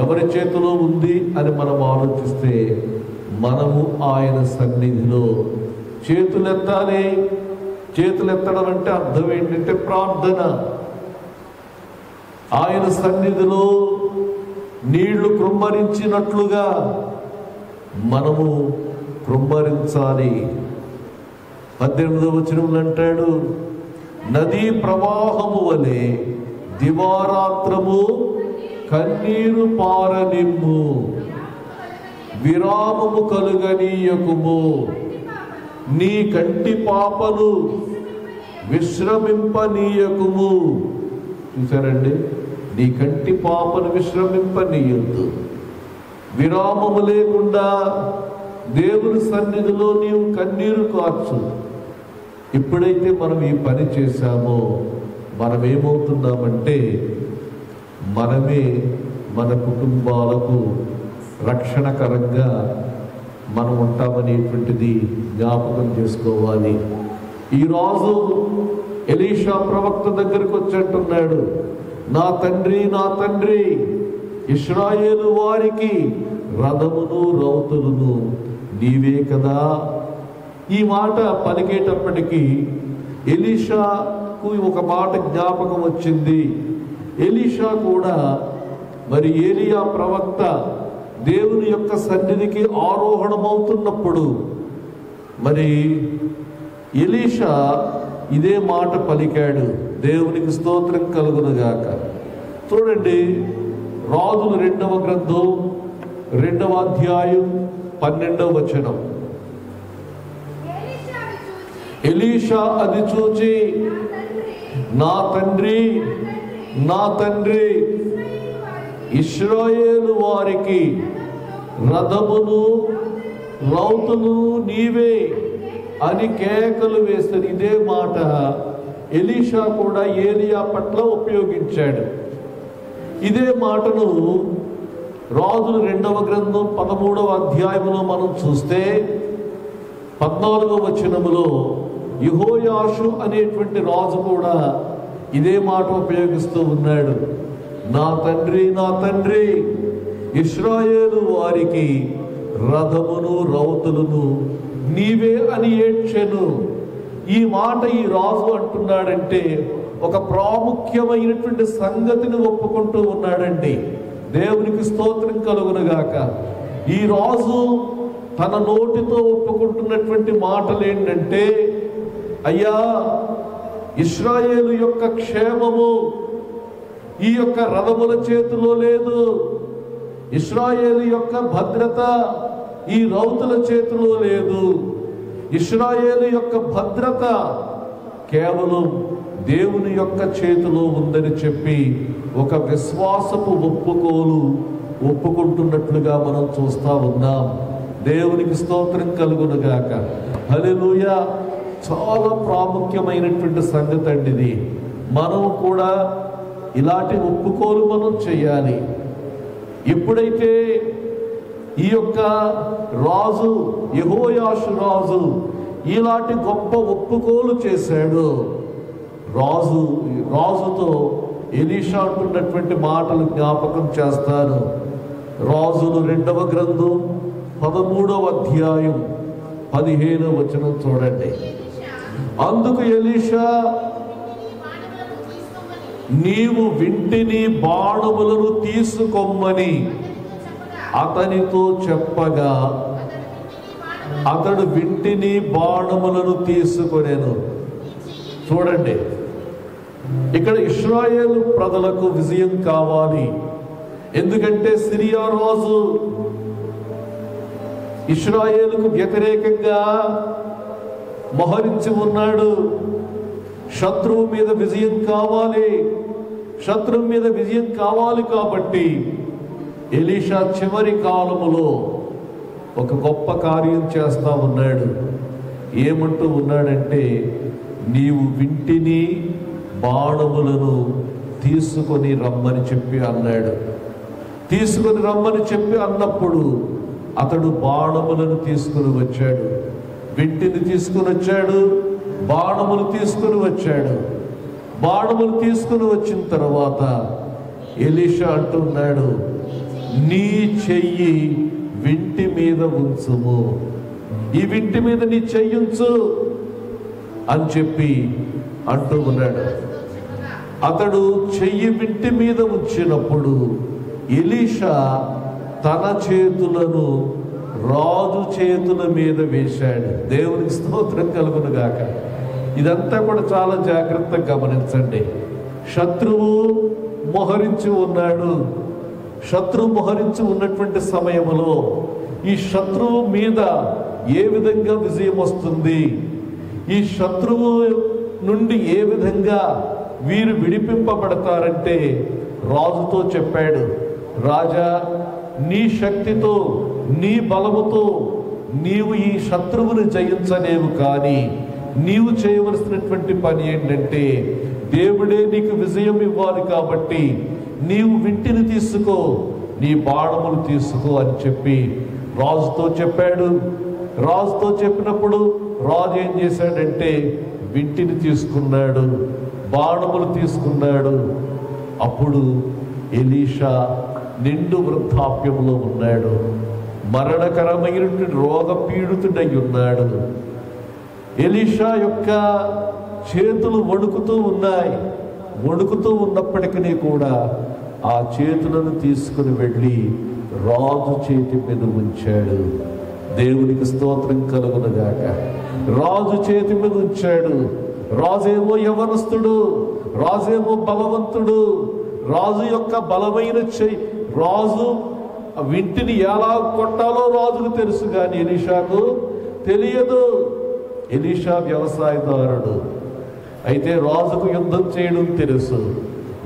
ఎవరి చేతిలో ఉంది అని మనం ఆలోచిస్తే మనము ఆయన సన్నిధిలో చేతులెత్తాలి. చేతులెత్తడం అంటే అర్థం ఏంటంటే ప్రార్థన. ఆయన సన్నిధిలో నీళ్లు కృమ్మరించినట్లుగా మనము కృమ్మరించాలి. 18వ వచనంలో అంటాడు, నదీ ప్రవాహము వలె దివారాత్రము కన్నీరు పారనిమ్ము, విరామము కలుగనీయకుము, నీ కంటి పాపను విశ్రమింపనీయకుము. చూసారండి, నీ కంటి పాపను విశ్రమింపనీయద్దు. విరామము లేకుండా దేవుని సన్నిధిలో నీవు కన్నీరు కార్చు. ఎప్పుడైతే మనం ఈ పని చేశామో మనం ఏమవుతున్నామంటే మనమే మన కుటుంబాలకు రక్షణకరంగా మనం ఉంటామనేటువంటిది జ్ఞాపకం చేసుకోవాలి. ఈరోజు ఎలీషా ప్రవక్త దగ్గరికి వచ్చేట్టున్నాడు, నా తండ్రి నా తండ్రి, ఇశ్రాయేలు వారికి రథమును రౌతులను నీవే కదా. ఈ మాట పలికేటప్పటికీ ఎలీషాకు ఒక మాట జ్ఞాపకం వచ్చింది. ఎలీషా కూడా మరి ఏలియా ప్రవక్త దేవుని యొక్క సన్నిధికి ఆరోహణమవుతున్నప్పుడు మరి ఎలీషా ఇదే మాట పలికాడు. దేవునికి స్తోత్రం కలుగునుగాక. చూడండి, రాజులు 2వ గ్రంథం 2వ అధ్యాయం 12వ వచనం. ఎలీషా అది చూచి, నా తండ్రి నా తండ్రి, ఇశ్రాయేలు వారికి రథమును రౌతును నీవే అని కేకలు వేస్తారు. ఇదే మాట ఎలీషా కూడా ఏలియా పట్ల ఉపయోగించాడు. ఇదే మాటను రాజులు 2వ గ్రంథం 13వ అధ్యాయంలో మనం చూస్తే 14వ వచనములో యెహోయాషు అనేటువంటి రాజు కూడా ఇదే మాట ఉపయోగిస్తూ ఉన్నాడు. నా తండ్రి, నా తండ్రి, ఇశ్రాయేలు వారికి రథమును రౌతులను నీవే అని ఏడ్చెను. ఈ మాట ఈ రాజు అంటున్నాడంటే ఒక ప్రాముఖ్యమైనటువంటి సంగతిని ఒప్పుకుంటూ ఉన్నాడండి. దేవునికి స్తోత్రం కలుగునుగాక. ఈ రాజు తన నోటితో ఒప్పుకుంటున్నటువంటి మాటలు ఏంటంటే, అయ్యా, ఇశ్రాయేలు యొక్క క్షేమము ఈ యొక్క రథముల చేతిలో లేదు, ఇశ్రాయేలు యొక్క భద్రత ఈ రౌతుల చేతిలో లేదు, ఇశ్రాయేలు యొక్క భద్రత కేవలం దేవుని యొక్క చేతిలో ఉందని చెప్పి ఒక విశ్వాసపు ఒప్పుకుంటున్నట్లుగా మనం చూస్తా ఉన్నాం. దేవునికి స్తోత్రం కలుగునుగాక. హల్లెలూయా. చాలా ప్రాముఖ్యమైనటువంటి సంగతి అండి ఇది. మనం కూడా ఇలాంటి ఒప్పుకోలు మనం చేయాలి. ఎప్పుడైతే ఈ యొక్క రాజు యెహోయాషు రాజు ఇలాంటి గొప్ప ఒప్పుకోలు చేశాడు, రాజుతో ఎలీషా అంటున్నటువంటి మాటలు జ్ఞాపకం చేస్తాను. రాజులు 2వ గ్రంథం 13వ అధ్యాయం 15వ వచనం చూడండి. అందుకు ఎలీషా, నీవు వింటిని బాణములను తీసుకొమ్మని అతనితో చెప్పగా అతడు వింటిని బాణములను తీసుకొనెను. చూడండి, ఇక్కడ ఇశ్రాయేలు ప్రజలకు విజయం కావాలి. ఎందుకంటే సిరియా రాజు ఇశ్రాయేలుకు వ్యతిరేకంగా మోహరించి ఉన్నాడు. శత్రువు మీద విజయం కావాలి. శత్రువు మీద విజయం కావాలి కాబట్టి ఎలీషా చివరి కాలములో ఒక గొప్ప కార్యం చేస్తా ఉన్నాడు. ఏమంటూ ఉన్నాడంటే, నీవు వింటిని బాణములను తీసుకొని రమ్మని చెప్పి అన్నాడు. తీసుకొని రమ్మని చెప్పి అన్నప్పుడు అతడు బాణములను తీసుకుని వచ్చాడు. వింటిని తీసుకుని వచ్చాడు, బాణములు తీసుకుని వచ్చాడు. బాణములు తీసుకుని వచ్చిన తర్వాత ఎలీషా అంటున్నాడు, నీ చెయ్యి వింటి మీద ఉంచుము, ఈ వింటి మీద నీ చెయ్యి ఉంచు అని చెప్పి అంటూ ఉన్నాడు. అతడు చెయ్యి వింటి మీద ఉంచినప్పుడు ఎలీషా తన చేతులను రాజు చేతుల మీద వేశాడు. దేవునికి స్తోత్రం కలుగునుగాక. ఇదంతా కూడా చాలా జాగ్రత్తగా గమనించండి. శత్రువు మోహరించి ఉన్నాడు. శత్రువు మోహరించి ఉన్నటువంటి సమయంలో ఈ శత్రువు మీద ఏ విధంగా విజయం వస్తుంది, ఈ శత్రువు నుండి ఏ విధంగా వీరు విడిపింపబడతారంటే రాజుతో చెప్పాడు, రాజా, నీ శక్తితో నీ బలముతో నీవు ఈ శత్రువుని జయించలేవు, కానీ నీవు చేయవలసినటువంటి పని ఏంటంటే దేవుడే నీకు విజయం ఇవ్వాలి కాబట్టి నీవు వింటిని తీసుకో, నీ బాణములు తీసుకో అని చెప్పి రాజుతో చెప్పాడు. రాజుతో చెప్పినప్పుడు రాజు ఏం చేశాడంటే వింటిని తీసుకున్నాడు, బాణములు తీసుకున్నాడు. అప్పుడు ఎలీషా నిండు వృద్ధాప్యంలో ఉన్నాడు, మరణకరమైనటువంటి రోగ పీడితుడై ఉన్నాడు. ఎలీషా యొక్క చేతులు వణుకుతూ ఉన్నాయి. వణుకుతూ ఉన్నప్పటికీ కూడా ఆ చేతులను తీసుకుని వెళ్ళి రాజు చేతి మీద ఉంచాడు. దేవునికి స్తోత్రం కలుగునుగాక. రాజు చేతి మీద ఉంచాడు. రాజేమో యవనస్తుడు, రాజేమో బలవంతుడు. రాజు యొక్క బలమైన చెయ్యి, రాజు వింటిని ఎలా కొట్టాలో రాజుకు తెలుసు, కానీ ఎలీషాకు తెలియదు. ఎలీషా వ్యవసాయదారుడు అయితే రాజుకు యుద్ధం చేయడం తెలుసు.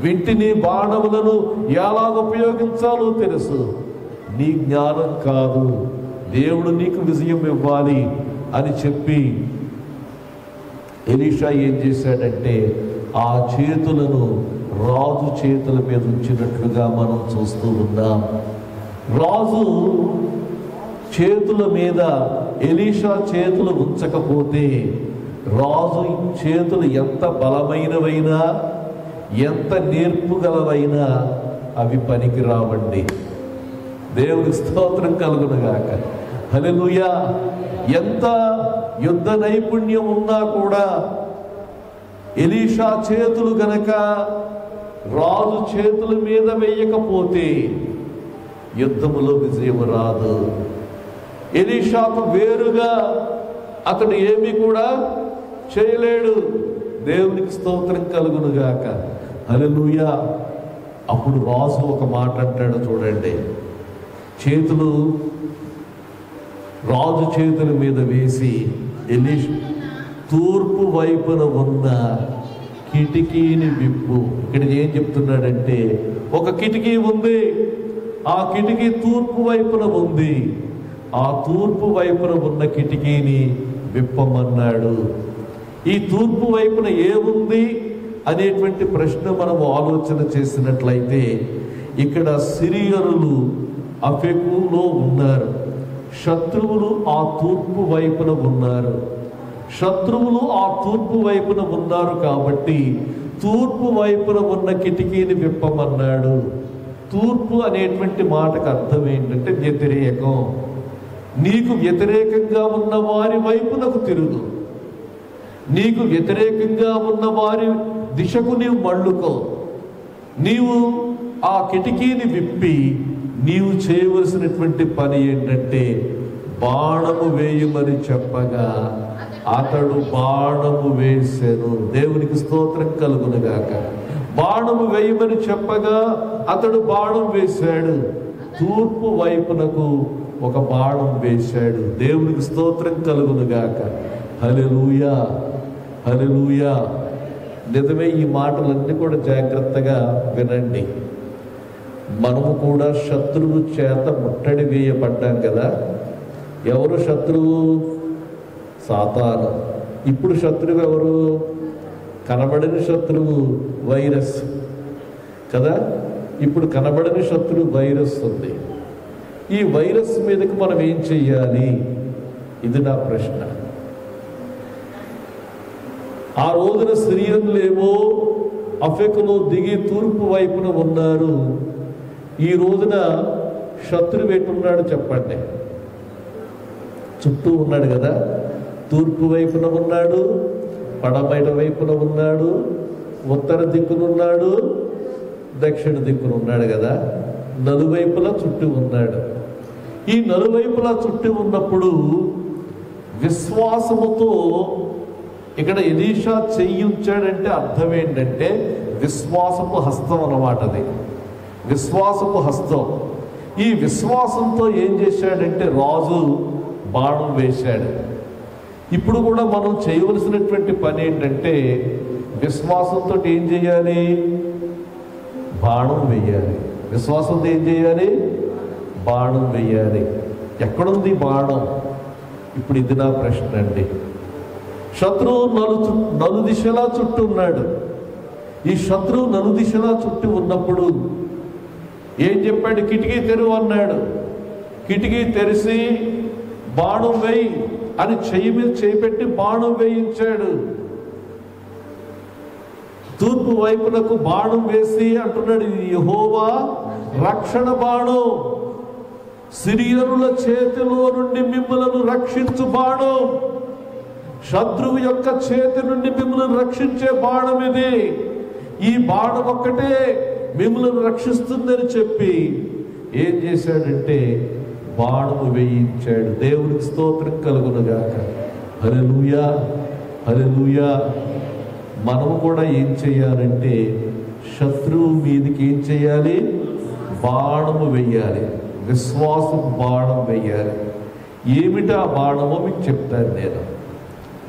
వింటిని బాణములను ఎలా ఉపయోగించాలో తెలుసు. నీ జ్ఞానం కాదు, దేవుడు నీకు విజయం ఇవ్వాలి అని చెప్పి ఎలీషా ఏం చేశాడంటే ఆ చేతులను రాజు చేతుల మీద ఉంచినట్లుగా మనం చూస్తూ ఉన్నాం. రాజు చేతుల మీద ఎలీషా చేతులు ఉంచకపోతే రాజు చేతులు ఎంత బలమైనవైనా ఎంత నేర్పుగలవైనా అవి పనికి రావండి. దేవుని స్తోత్రం కలుగునుగాక. హల్లెలూయా. ఎంత యుద్ధ నైపుణ్యం ఉన్నా కూడా ఎలీషా చేతులు గనక రాజు చేతుల మీద వేయకపోతే యుద్ధములో విజయం రాదు. ఎలీషాకు వేరుగా అతడు ఏమీ కూడా చేయలేడు. దేవునికి స్తోత్రం కలుగునుగాక. హల్లెలూయా. అప్పుడు రాజు ఒక మాట అంటాడు చూడండి. చేతులు రాజు చేతుల మీద వేసి తూర్పు వైపున ఉన్న కిటికీని విప్పు. ఇక్కడ ఏం చెప్తున్నాడంటే, ఒక కిటికీ ఉంది, ఆ కిటికీ తూర్పు వైపున ఉంది, ఆ తూర్పు వైపున ఉన్న కిటికీని విప్పమన్నాడు. ఈ తూర్పు వైపున ఏముంది అనేటువంటి ప్రశ్న మనం ఆలోచన చేసినట్లయితే, ఇక్కడ సిరియనులు అఫెకులో ఉన్నారు. శత్రువులు ఆ తూర్పు వైపున ఉన్నారు. శత్రువులు ఆ తూర్పు వైపున ఉన్నారు కాబట్టి తూర్పు వైపున ఉన్న కిటికీని విప్పమన్నాడు. తూర్పు అనేటువంటి మాటకు అర్థం ఏంటంటే వ్యతిరేకం. నీకు వ్యతిరేకంగా ఉన్న వారి వైపునకు తిరుగు, నీకు వ్యతిరేకంగా ఉన్న వారి దిశకు నీవు మళ్ళుకో. నీవు ఆ కిటికీని విప్పి నీవు చేయవలసినటువంటి పని ఏంటంటే బాణము వేయమని చెప్పగా అతడు బాణము వేసెను. దేవునికి స్తోత్రం కలుగునుగాక. బాణము వేయమని చెప్పగా అతడు బాణం వేశాడు. తూర్పు వైపునకు ఒక బాణం వేశాడు. దేవునికి స్తోత్రం కలుగునుగాక. హల్లెలూయా, హల్లెలూయా. నిజమే. ఈ మాటలన్నీ కూడా జాగ్రత్తగా వినండి. మనము కూడా శత్రువు చేత ముట్టడి వేయబడ్డాం కదా. ఎవరు శత్రువు? సాతాను. ఇప్పుడు శత్రువు ఎవరు? కనబడని శత్రువు వైరస్ కదా. ఇప్పుడు కనబడని శత్రువు వైరస్ ఉంది. ఈ వైరస్ మీదకి మనం ఏం చెయ్యాలి? ఇది నా ప్రశ్న. ఆ రోజున సిరియన్లేమో అఫెకులో దిగి తూర్పు వైపున ఉన్నారు. ఈ రోజున శత్రువు ఎట్టున్నాడు చెప్పండి? చుట్టూ ఉన్నాడు కదా. తూర్పు వైపున ఉన్నాడు, పడమట వైపున ఉన్నాడు, ఉత్తర దిక్కునున్నాడు, దక్షిణ దిక్కునున్నాడు కదా. నలువైపులా చుట్టూ ఉన్నాడు. ఈ నలువైపులా చుట్టూ ఉన్నప్పుడు విశ్వాసముతో ఇక్కడ ఎలీషా చెయ్యి ఉంచాడంటే అర్థం ఏంటంటే విశ్వాసపు హస్తం అన్నమాట. అది విశ్వాసపు హస్తం. ఈ విశ్వాసంతో ఏం చేశాడంటే రాజు బాణం వేశాడు. ఇప్పుడు కూడా మనం చేయవలసినటువంటి పని ఏంటంటే విశ్వాసంతో ఏం చేయాలి? బాణం వేయాలి. విశ్వాసంతో ఏం చేయాలి? బాణం వేయాలి. ఎక్కడుంది బాణం? ఇప్పుడు ఇది నా ప్రశ్న అండి. శత్రువు నలుదిశలా చుట్టూ ఉన్నాడు. ఈ శత్రువు నలుదిశలా చుట్టూ ఉన్నప్పుడు ఏం చెప్పాడు? కిటికీ తెరువు అన్నాడు. కిటికీ తెరిచి బాణం వేయి అని చెయ్యి మీద చేపెట్టి బాణం వేయించాడు. తూర్పు వైపునకు బాణం వేసి అంటున్నాడు, ఇది యెహోవా రక్షణ బాణం, సిరియనుల చేతిలో నుండి మిమ్మలను రక్షించు బాణం, శత్రువు యొక్క చేతి నుండి మిమ్మల్ని రక్షించే బాణం ఇది. ఈ బాణం ఒక్కటే మిమ్మల్ని రక్షిస్తుందని చెప్పి ఏం చేశాడంటే బాణము వేయించాడు. దేవునికి స్తోత్రం కలుగునుగాక. హల్లెలూయా, హల్లెలూయా. మనము కూడా ఏం చేయాలంటే శత్రువు మీదకి ఏం చేయాలి? బాణము వేయాలి. విశ్వాసం బాణం వేయాలి. ఏమిటి ఆ బాణమో మీకు చెప్తాను నేను.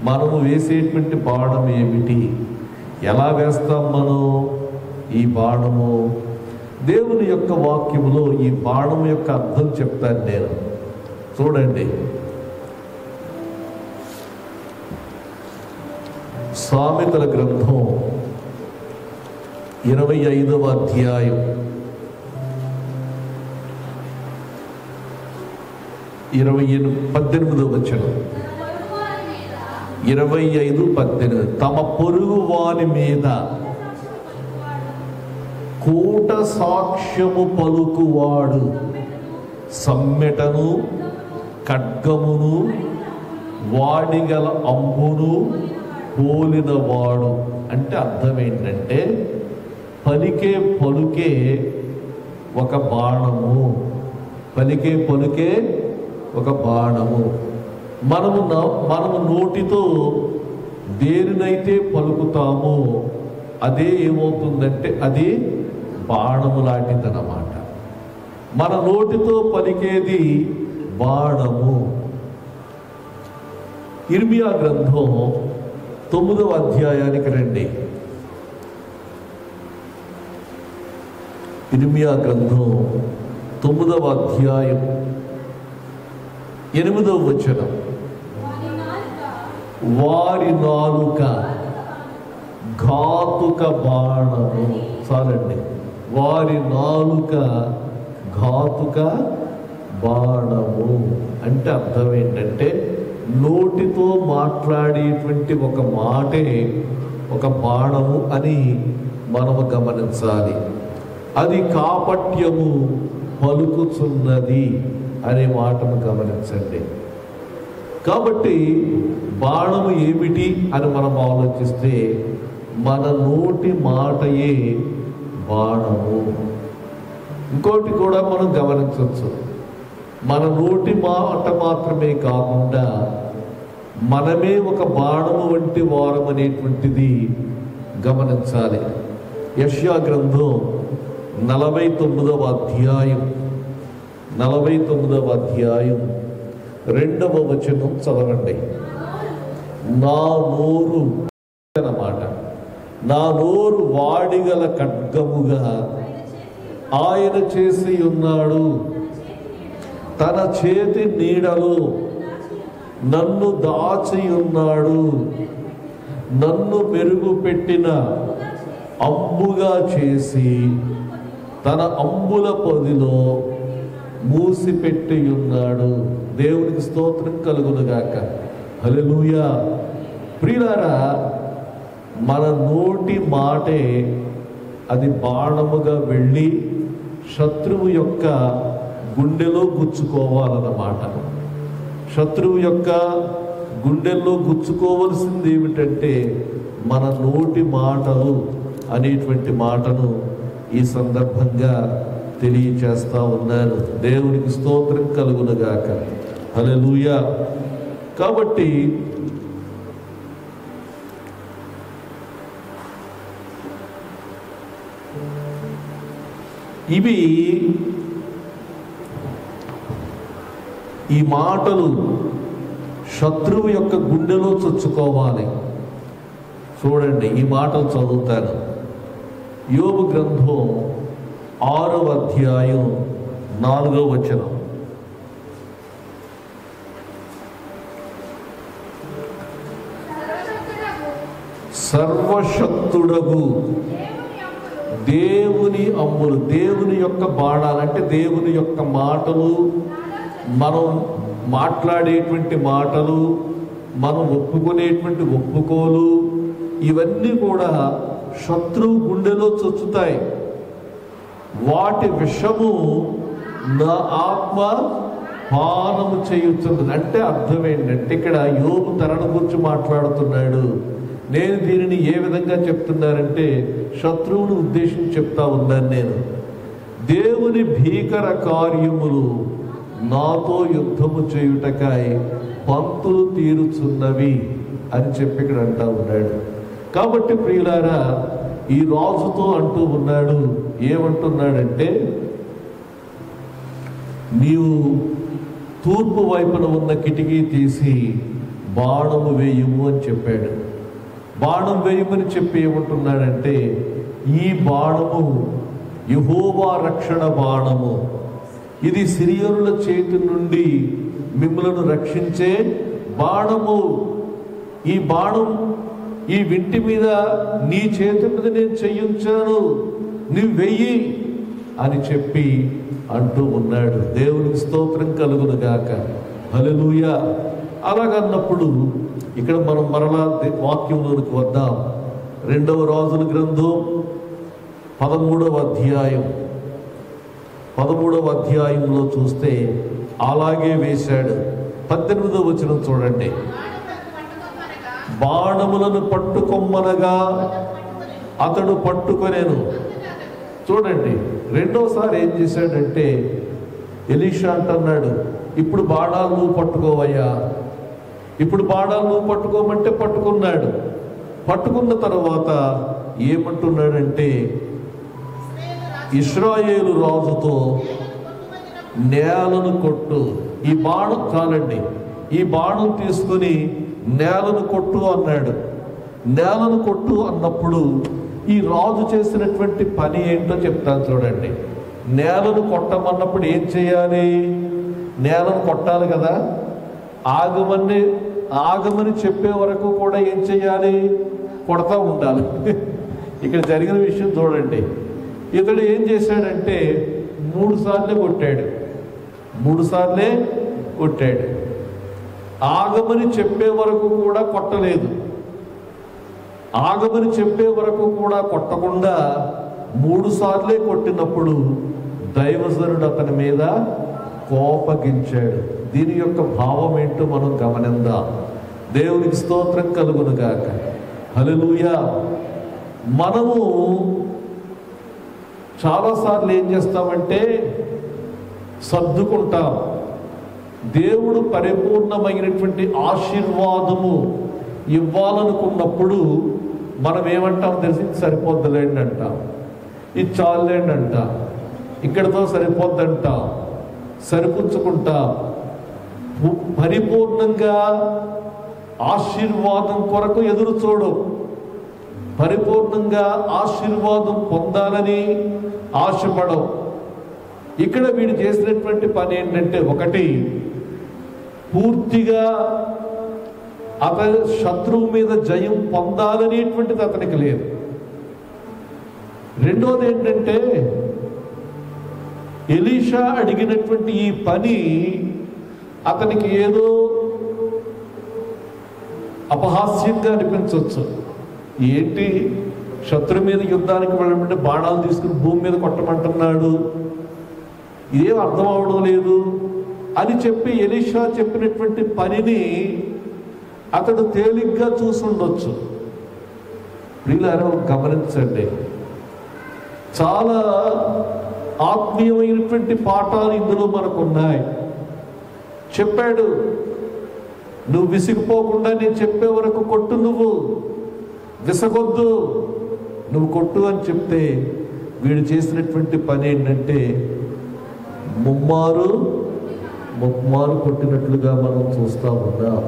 మనము వేసేటువంటి బాణం ఏమిటి? ఎలా వేస్తాం మనం ఈ బాణము? దేవుని యొక్క వాక్యములో ఈ బాణం యొక్క అర్థం చెప్తాను నేను. చూడండి, సామెతల గ్రంథం 25వ అధ్యాయం 18 వచనం, 25:18. తమ పొరుగు వారి మీద కూట సాక్ష్యము పలుకువాడు సమ్మెటను ఖడ్గమును వాడిగల అంబును పోలినవాడు. అంటే అర్థం ఏంటంటే పలికే పలుకే ఒక బాణము, పలికే పలుకే ఒక బాణము. మనము నోటితో దేనినైతే పలుకుతామో అదే ఏమవుతుందంటే అది బాణము లాంటిదన్నమాట. మన నోటితో పలికేది బాణము. ఇర్మియా గ్రంథం 9వ అధ్యాయానికి రండి. ఇర్మియా గ్రంథం 9వ అధ్యాయం 8వ వచనం. వారి నాలుక ఘాతుక బాణము. చాలండి. వారి నాలుక ఘాతుక బాణము అంటే అర్థం ఏంటంటే నోటితో మాట్లాడేటువంటి ఒక మాటే ఒక బాణము అని మనము గమనించాలి. అది కాపట్యము పలుకుచున్నది అనే మాటను గమనించండి. కాబట్టి బాణము ఏమిటి అని మనం ఆలోచిస్తే మన నోటి మాటయే బాణము. ఇంకోటి కూడా మనం గమనించవచ్చు. మన నోటి మాట మాత్రమే కాకుండా మనమే ఒక బాణము వంటి వారం అనేటువంటిది గమనించాలి. యెషయా గ్రంథం 49వ అధ్యాయం 2వ వచనం చదవండి. నా నోరు అన్నమాట, నా నోరు వాడిగల ఖడ్గముగా ఆయన చేసి ఉన్నాడు. తన చేతి నీడలో నన్ను దాచి ఉన్నాడు. నన్ను మెరుగు పెట్టిన అంబుగా చేసి తన అంబుల పొదిలో మూసిపెట్టి ఉన్నాడు. దేవునికి స్తోత్రం కలుగునుగాక. హల్లెలూయా. ప్రియులారా, మన నోటి మాటే అది బాణముగా వెళ్ళి శత్రువు యొక్క గుండెలో గుచ్చుకోవాలన్నమాట. శత్రువు యొక్క గుండెల్లో గుచ్చుకోవలసింది ఏమిటంటే మన నోటి మాటలు అనేటువంటి మాటను ఈ సందర్భంగా తెలియచేస్తా ఉన్నాను. దేవునికి స్తోత్రం కలుగునుగాక. హల్లెలూయా. కాబట్టి ఈ మాటలు శత్రువు యొక్క గుండెలో చొచ్చుకోవాలి. చూడండి, ఈ మాటలు చదువుతాను. యోబు గ్రంథం 6వ అధ్యాయం 4వ వచనం. సర్వశక్తుడగు దేవుని అంబులు, దేవుని యొక్క బాణాలు అంటే దేవుని యొక్క మాటలు, మనం మాట్లాడేటువంటి మాటలు, మనం ఒప్పుకునేటువంటి ఒప్పుకోలు, ఇవన్నీ కూడా శత్రువు గుండెలో చొచ్చుతాయి. వాటి విషము నా ఆత్మ పానము చేయుచున్నది. అంటే అర్థం ఏంటంటే ఇక్కడ యోబు తనను గురించి మాట్లాడుతున్నాడు. నేను దీనిని ఏ విధంగా చెప్తున్నానంటే శత్రువును ఉద్దేశించి చెప్తా ఉన్నాను. నేను దేవుని భీకర కార్యములు నాతో యుద్ధము చేయుటకై పంతులు తీరుచున్నవి అని చెప్పి ఇక్కడ అంటా ఉన్నాడు. కాబట్టి ప్రియులారా, ఈ రాజుతో అంటూ ఉన్నాడు, ఏమంటున్నాడంటే నీవు తూర్పు వైపున ఉన్న కిటికీ తీసి బాణము వేయుము అని చెప్పాడు. బాణం వేయమని చెప్పి ఏమంటున్నాడంటే ఈ బాణము యెహోవా రక్షణ బాణము, ఇది సిరియనుల చేతి నుండి మిమ్మలను రక్షించే బాణము. ఈ బాణం ఈ వింటి మీద నీ చేతి మీద నేను చెయ్యించాను, నువ్వు వెయ్యి అని చెప్పి అంటూ ఉన్నాడు. దేవునికి స్తోత్రం కలుగును గాక. హల్లెలూయా. అలాగన్నప్పుడు ఇక్కడ మనం మరలా వాక్యంలోనికి వద్దాం. 2వ రాజుల గ్రంథం 13వ అధ్యాయంలో చూస్తే అలాగే వేశాడు. 18వ వచనం చూడండి. బాణములను పట్టుకొమ్మనగా అతడు పట్టుకొనేను. చూడండి, రెండోసారి ఏం చేశాడంటే ఎలీషా అంటున్నాడు, ఇప్పుడు బాణాలు నువ్వు పట్టుకోవయ్యా, ఇప్పుడు బాణాలు నువ్వు పట్టుకోమంటే పట్టుకున్నాడు. పట్టుకున్న తర్వాత ఏమంటున్నాడంటే, ఇశ్రాయేలు రాజుతో నేలను కొట్టు, ఈ బాణం చాలండి, ఈ బాణం తీసుకుని నేలను కొట్టు అన్నాడు. నేలను కొట్టు అన్నప్పుడు ఈ రాజు చేసినటువంటి పని ఏంటో చెప్తాను చూడండి. నేలను కొట్టమన్నప్పుడు ఏం చేయాలి? నేలను కొట్టాలి కదా. ఆగమని చెప్పే వరకు కూడా ఏం చేయాలి? కొడతా ఉండాలి. ఇక్కడ జరిగిన విషయం చూడండి. ఇతడు ఏం చేశాడంటే 3 సార్లే కొట్టాడు. 3 సార్లే కొట్టాడు. ఆగమని చెప్పే వరకు కూడా కొట్టలేదు. ఆగమని చెప్పే వరకు కూడా కొట్టకుండా 3 సార్లే కొట్టినప్పుడు దైవజనుడు అతని మీద కోపగించాడు. దీని యొక్క భావం ఏంటో మనం గమనిద్దాం. దేవునికి స్తోత్రం కలుగును గాక. హల్లెలూయా. మనము చాలాసార్లు ఏం చేస్తామంటే సర్దుకుంటాం. దేవుడు పరిపూర్ణమైనటువంటి ఆశీర్వాదము ఇవ్వాలనుకున్నప్పుడు మనం ఏమంటాం తెలిసి, సరిపోద్దులేండి అంటాం, ఇది చాలులేండి అంటాం, ఇక్కడితో సరిపోద్దంటాం, సరిపుచ్చుకుంటాం. పరిపూర్ణంగా ఆశీర్వాదం కొరకు ఎదురు చూడు. పరిపూర్ణంగా ఆశీర్వాదం పొందాలని ఆశపడవు. ఇక్కడ వీడు చేసినటువంటి పని ఏంటంటే, ఒకటి, పూర్తిగా అతని శత్రువు మీద జయం పొందాలనేటువంటిది అతనికి లేదు. రెండోది ఏంటంటే, ఎలీషా అడిగినటువంటి ఈ పని అతనికి ఏదో అపహాస్యంగా అనిపించవచ్చు. ఏంటి, శత్రు మీద యుద్ధానికి వెళ్ళమంటే బాణాలు తీసుకుని భూమి మీద కొట్టమంటున్నాడు, ఇదేం అర్థం అవడం లేదు అని చెప్పి ఎలీషా చెప్పినటువంటి పనిని అతడు తేలిగ్గా చూసుండొచ్చు. ప్రియులారా, గమనించండి, చాలా ఆత్మీయమైనటువంటి పాఠాలు ఇందులో మనకు ఉన్నాయి. చెప్పాడు, నువ్వు విసిగిపోకుండా నేను చెప్పే వరకు కొట్టు, నువ్వు విసగొద్దు, నువ్వు కొట్టు అని చెప్తే వీడు చేసినటువంటి పని ఏంటంటే ముమ్మారు కొట్టినట్లుగా మనం చూస్తూ ఉన్నాం.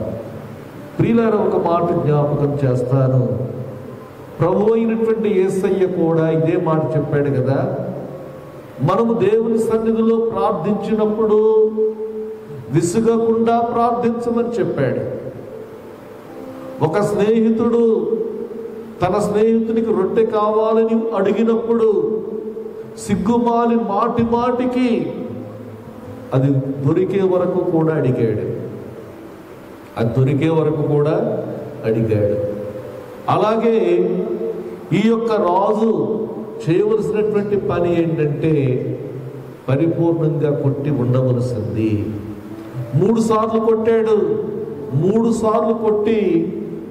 ప్రియులారా, ఒక మాట జ్ఞాపకం చేస్తాను. ప్రభు అయినటువంటి యేసయ్య కూడా ఇదే మాట చెప్పాడు కదా. మనము దేవుని సన్నిధిలో ప్రార్థించినప్పుడు విసుగకుండా ప్రార్థించమని చెప్పాడు. ఒక స్నేహితుడు తన స్నేహితునికి రొట్టె కావాలని అడిగినప్పుడు సిగ్గుమాలి మాటికి అది దొరికే వరకు కూడా అడిగాడు. అది దొరికే వరకు కూడా అడిగాడు. అలాగే ఈ యొక్క రాజు చేయవలసినటువంటి పని ఏంటంటే పరిపూర్ణంగా కొట్టి ఉండవలసింది. 3 సార్లు కొట్టాడు. 3 సార్లు కొట్టి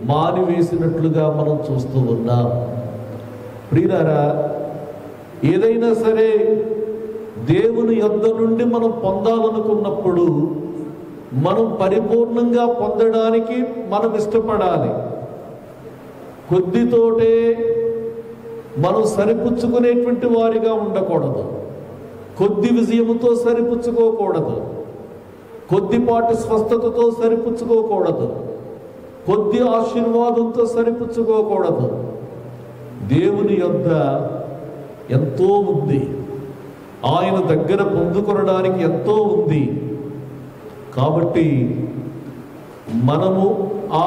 మానివేసినట్లుగా మనం చూస్తూ ఉన్నాం. ప్రియులారా, ఏదైనా సరే దేవుని యొద్ద నుండి మనం పొందాలనుకున్నప్పుడు మనం పరిపూర్ణంగా పొందడానికి మనం ఇష్టపడాలి. కొద్దితోటే మనం సరిపుచ్చుకునేటువంటి వారిగా ఉండకూడదు. కొద్ది విజయముతో సరిపుచ్చుకోకూడదు. కొద్దిపాటి స్వస్థతతో సరిపుచ్చుకోకూడదు. కొద్ది ఆశీర్వాదంతో సరిపుచ్చుకోకూడదు. దేవుని యొద్ద ఎంతో ఉంది. ఆయన దగ్గర పొందుకొనడానికి ఎంతో ఉంది. కాబట్టి మనము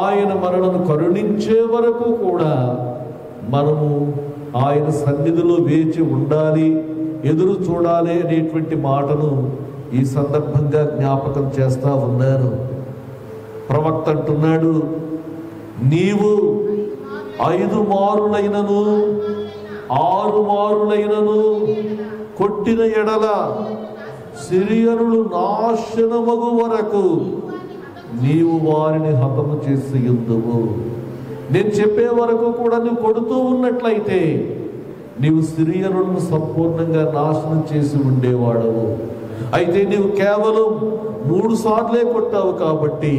ఆయన మనలను కరుణించే వరకు కూడా మనము ఆయన సన్నిధిలో వేచి ఉండాలి. ఎదురు చూడాలి అనేటువంటి మాటను ఈ సందర్భంగా జ్ఞాపకం చేస్తా ఉన్నారు. ప్రవక్త అంటున్నాడు, నీవు 5 మారులైనను 6 మారులైనను కొట్టిన ఎడల సిరియనులు నాశనమగు వరకు నీవు వారిని హతము చేసి యుద్ధము. నేను చెప్పే వరకు కూడా నువ్వు కొడుతూ ఉన్నట్లయితే నీవు సిరియనులను సంపూర్ణంగా నాశనం చేసి ఉండేవాడవు. అయితే నీవు కేవలం 3 సార్లే కొట్టావు కాబట్టి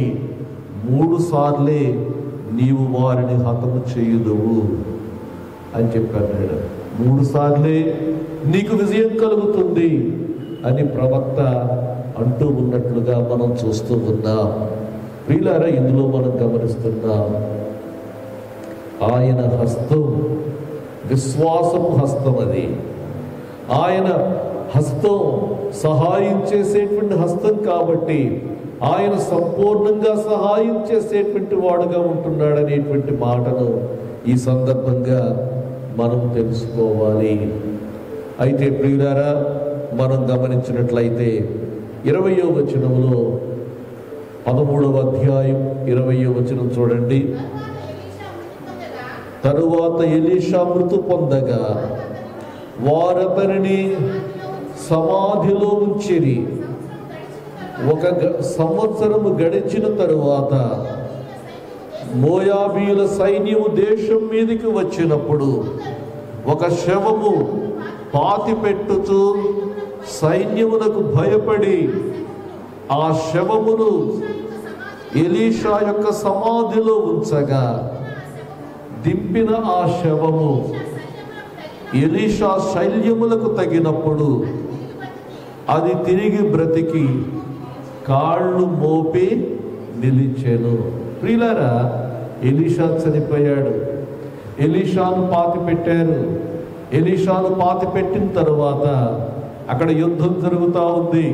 3 సార్లే నీవు వారిని హతము చేయుదువు అని చెప్పాడు. 3 సార్లే నీకు విజయం కలుగుతుంది అని ప్రవక్త అంటూ ఉన్నట్లుగా మనం చూస్తూ ఉన్నాం. ప్రియులారా, ఇందులో మనం గమనిస్తున్నాం, ఆయన హస్తం విశ్వాసపు హస్తం. అది ఆయన హస్తం సహాయం చేసేటువంటి హస్తం కాబట్టి ఆయన సంపూర్ణంగా సహాయం చేసేటువంటి వాడుగా ఉంటున్నాడు అనేటువంటి మాటను ఈ సందర్భంగా మనం తెలుసుకోవాలి. అయితే ప్రియులారా, మనం గమనించినట్లయితే 20వ వచనంలో 13వ అధ్యాయం 20వ వచనం చూడండి. తరువాత ఎలీషా మృతి పొందగా వారతనిని సమాధిలో ఉంచిరి. 1 సంవత్సరము గడిచిన తరువాత మోయాబీల సైన్యము దేశం మీదికి వచ్చినప్పుడు ఒక శవము పాతిపెట్టుచు సైన్యమునకు భయపడి ఆ శవమును ఎలీషా యొక్క సమాధిలో ఉంచగా దింపిన ఆ శవము ఎలీషా శల్యములకు తగినప్పుడు అది తిరిగి బ్రతికి కాళ్ళు మోపి నిలిచెను. ప్రియులారా, ఎలీషా చనిపోయాడు. ఎలీషాను పాతి పెట్టారు. ఎలీషాను పాతి పెట్టిన తరువాత అక్కడ యుద్ధం జరుగుతూ ఉంది.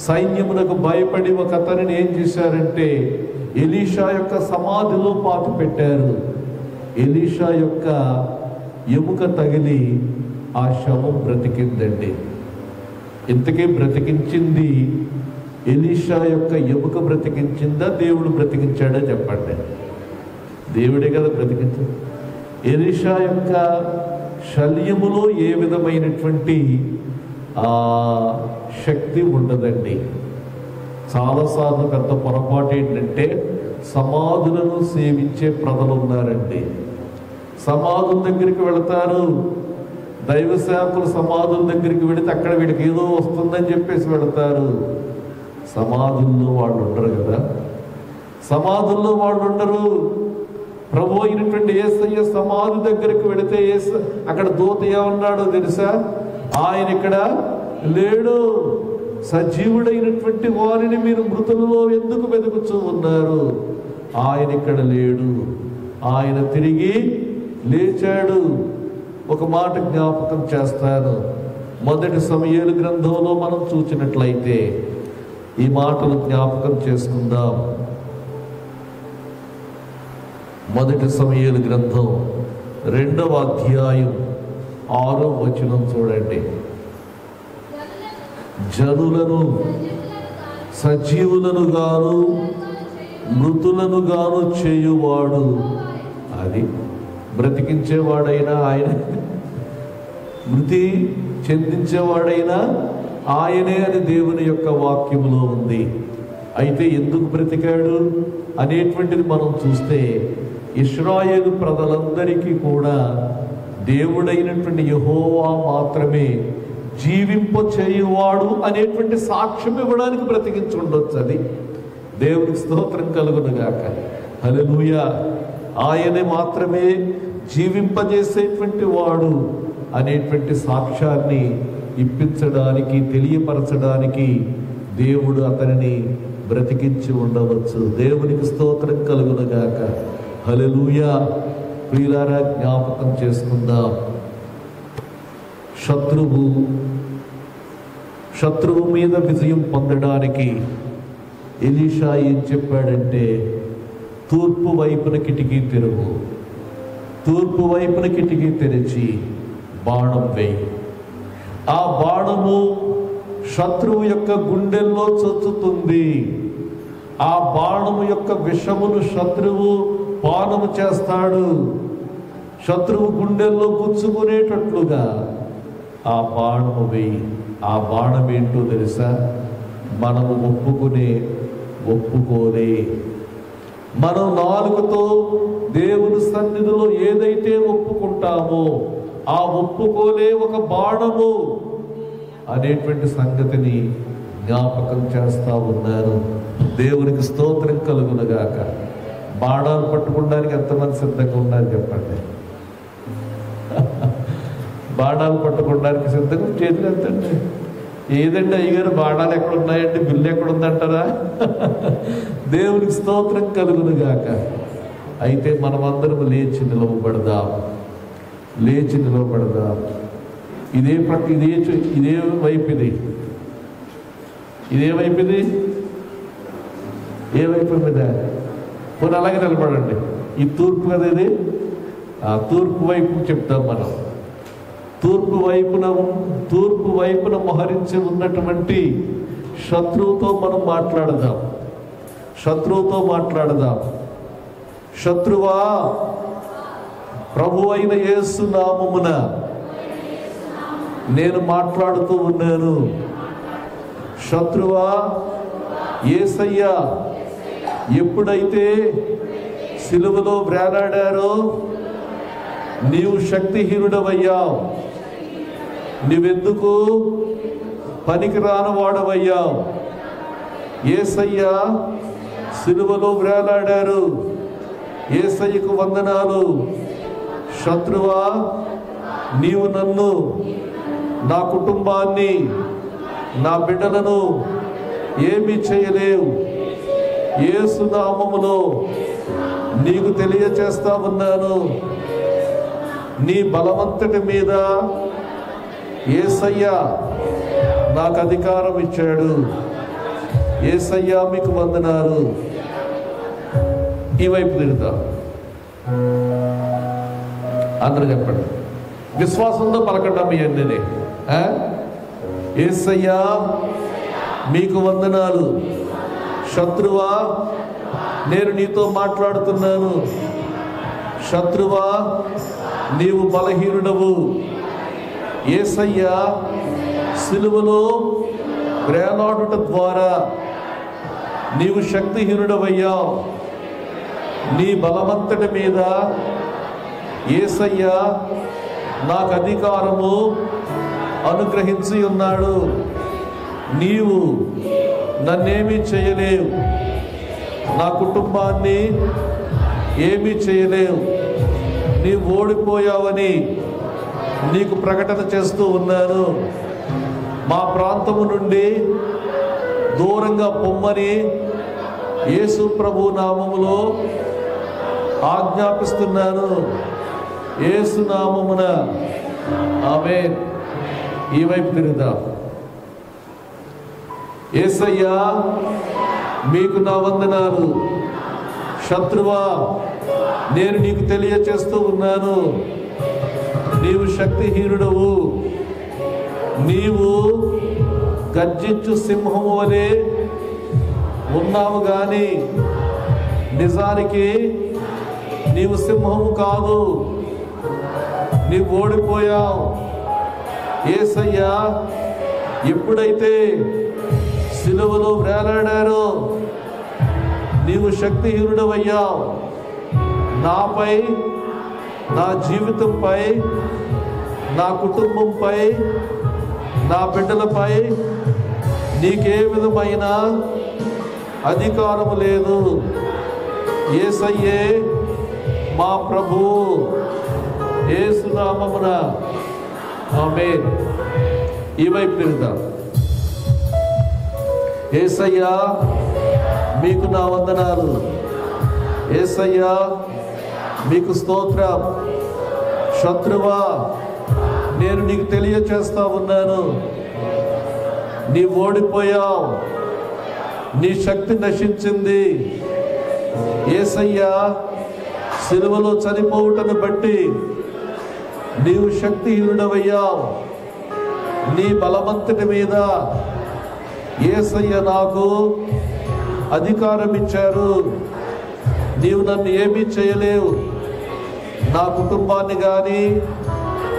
సైన్యమునకు భయపడి ఒక అతనిని ఏం చేశారంటే ఎలీషా యొక్క సమాధిలో పాతి పెట్టారు. ఎలీషా యొక్క ఎముక తగిలి ఆ శవం బ్రతికిందండి. ఇంతకీ బ్రతికించింది ఎలీషా యొక్క ఎముక బ్రతికించిందా, దేవుడు బ్రతికించాడా చెప్పండి? దేవుడే కదా బ్రతికించాడు. ఎలీషా యొక్క శల్యములో ఏ విధమైనటువంటి శక్తి ఉండదండి. చాలాసార్లు పెద్ద పొరపాటు ఏంటంటే సమాధులను సేవించే ప్రజలు ఉన్నారండి. సమాధుల దగ్గరికి వెళతారు, దైవ సేవకులు సమాధుల దగ్గరికి వెళితే అక్కడ వీడికి ఏదో వస్తుందని చెప్పేసి వెళతారు. సమాధుల్లో వాళ్ళు ఉండరు కదా, సమాధుల్లో వాళ్ళు ఉండరు. ప్రభు అయినటువంటి యేసయ్య సమాధి దగ్గరికి వెళితే అక్కడ దూత ఏమన్నాడో తెలుసా? ఆయన ఇక్కడ లేడు, సజీవుడైనటువంటి వారిని మీరు మృతులలో ఎందుకు వెతుకుతూ ఉన్నారు? ఆయన ఇక్కడ లేడు, ఆయన తిరిగి లేచాడు. ఒక మాట జ్ఞాపకం చేస్తాను. 1 సమూయేలు గ్రంథంలో మనం చూసినట్లయితే ఈ మాటలు జ్ఞాపకం చేసుకుందాం. 1 సమూయేలు గ్రంథం 2వ అధ్యాయం 6వ వచనం చూడండి. జనులను సజీవులను గాను మృతులను గాను చేయువాడు, అది బ్రతికించేవాడైనా ఆయన, మృతి చెందించేవాడైనా ఆయనే అని దేవుని యొక్క వాక్యములో ఉంది. అయితే ఎందుకు బ్రతికాడు అనేటువంటిది మనం చూస్తే ఇశ్రాయేలు ప్రజలందరికీ కూడా దేవుడైనటువంటి యెహోవా మాత్రమే జీవింప చేయువాడు అనేటువంటి సాక్ష్యం ఇవ్వడానికి బ్రతికించి ఉండొచ్చు. అది దేవునికి స్తోత్రం కలుగును గాక. హల్లెలూయా. ఆయనే మాత్రమే జీవింపజేసేటువంటి వాడు అనేటువంటి సాక్ష్యాన్ని ఇప్పించడానికి, తెలియపరచడానికి దేవుడు అతనిని బ్రతికించి ఉండవచ్చు. దేవునికి స్తోత్రం కలుగును గాక. హల్లెలూయా. ప్రియులారా, జ్ఞాపకం చేసుకుందాం. శత్రువు మీద విజయం పొందడానికి ఎలీషా ఏం చెప్పాడంటే, తూర్పు వైపున కిటికీ తెరువు, తూర్పు వైపున కిటికీ తెరిచి బాణం వేయి. ఆ బాణము శత్రువు యొక్క గుండెల్లో చొచ్చుతుంది. ఆ బాణము యొక్క విషమును శత్రువు పానము చేస్తాడు. శత్రువు గుండెల్లో గుచ్చుకునేటట్లుగా ఆ బాణము వేయి. ఆ బాణం ఏంటో తెలుసా? మనము ఒప్పుకోలే. మనం నాలుకతో దేవుని సన్నిధిలో ఏదైతే ఒప్పుకుంటామో ఆ ఒప్పుకోలే ఒక బాణము అనేటువంటి సంగతిని జ్ఞాపకం చేస్తా ఉన్నారు. దేవునికి స్తోత్రం కలుగునుగాక. బాణాలు పట్టుకోవడానికి ఎంతమంది సిద్ధంగా ఉన్నారు చెప్పండి? బాణాలు పట్టుకోవడానికి సిద్ధంగా చేతులు ఎంతండి? ఏదండి అయ్యగారు బాణాలు ఎక్కడున్నాయండి, బిల్లు ఎక్కడుందంటారా? దేవునికి స్తోత్రం కలుగునుగాక. అయితే మనమందరం లేచి నిలవబడదాం. ఇదే వైపు ఏ వైపు మీద పోనీ అలాగే నిలబడండి. ఈ తూర్పు కదా, ఇది ఆ తూర్పు వైపు చెప్తాం మనం. తూర్పు వైపున మోహరించి ఉన్నటువంటి శత్రువుతో మనం మాట్లాడదాం. శత్రువా, ప్రభు అయిన యేసు నామమున నేను మాట్లాడుతూ ఉన్నాను. శత్రువా, యేసయ్య ఎప్పుడైతే సిలువలో వేలాడారో నీవు శక్తిహీనుడవయ్యావు. నీవెందుకు పనికిరాని వాడవయ్యావు. యేసయ్య సిలువలో వేలాడారు. యేసయ్యకు వందనాలు. శత్రువా, నీవు నన్ను, నా కుటుంబాన్ని, నా బిడ్డలను ఏమీ చేయలేవు. యేసు నామములో నీకు తెలియచేస్తా ఉన్నాను. నీ బలవంతటి మీద యేసయ్య నాకు అధికారం ఇచ్చాడు. యేసయ్య మీకు వందనాలు. ఈ వైపు తిరుగుతా. అందరూ చెప్పండి, విశ్వాసంతో పలకండి మీ అన్నీ. యేసయ్య మీకు వందనాలు. శత్రువా, నేను నీతో మాట్లాడుతున్నాను. శత్రువా, నీవు బలహీనుడవు. యేసయ్య సిలువలో వేలాడుట ద్వారా నీవు శక్తిహీనుడవయ్యావు. నీ బలమంతటి మీద యేసయ్య నాకు అధికారము అనుగ్రహించి ఉన్నాడు. నీవు నన్నేమీ చేయలేవు. నా కుటుంబాన్ని ఏమీ చేయలేవు. నీవు ఓడిపోయావని నీకు ప్రకటన చేస్తూ ఉన్నాను. మా ప్రాంతము నుండి దూరంగా పొమ్మని యేసు ప్రభు నామములో ఆజ్ఞాపిస్తున్నాను. యేసు నామమున ఆమేన్. ఈ వైపు తిరుగుదాం. యేసయ్యా మీకు నా వందనాలు. శత్రువా, నేను నీకు తెలియచేస్తూ ఉన్నాను. నీవు శక్తిహీనుడవు. నీవు గర్జించు సింహము వలె ఉన్నావు గాని నిజానికి నీవు సింహము కాదు. నీవు ఓడిపోయావు. యేసయ్యా ఎప్పుడైతే సిలువలో వేలాడారో నీవు శక్తిహీనుడవయ్యావు. నాపై, నా జీవితంపై, నా కుటుంబంపై, నా బిడ్డలపై నీకే విధమైన అధికారము లేదు. యేసయ్యే మా ప్రభువు. యేసు నామమున ఆమేన్. ఈ వైపు తిరుగుదాం. యేసయ్యా మీకు నా వందనాలు. యేసయ్యా మీకు స్తోత్రం. శత్రువా, నేను నీకు తెలియచేస్తా ఉన్నాను. నీ ఓడిపోయావు. నీ శక్తి నశించింది. యేసయ్యా సిలువలో చనిపోవుటను బట్టి నీవు శక్తిహీనుడవయ్యావు. నీ బలవంతుడి మీద యేసయ్య నాకు అధికారం ఇచ్చారు. నీవు నన్ను ఏమీ చేయలేవు. నా కుటుంబాన్ని కానీ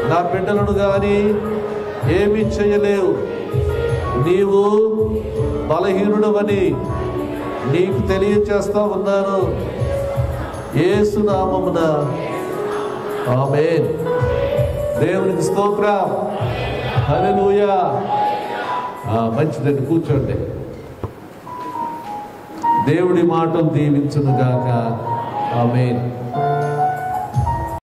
నా బిడ్డలను కానీ ఏమీ చేయలేవు. నీవు బలహీనుడవని నీకు తెలియచేస్తా ఉన్నాను. యేసు నామమున ఆమేన్. దేవునికి స్తోత్రం. హల్లెలూయా. మంచిదండి, కూర్చోండి. దేవుడి మాటలు దీవించును గాక. ఆమేన్.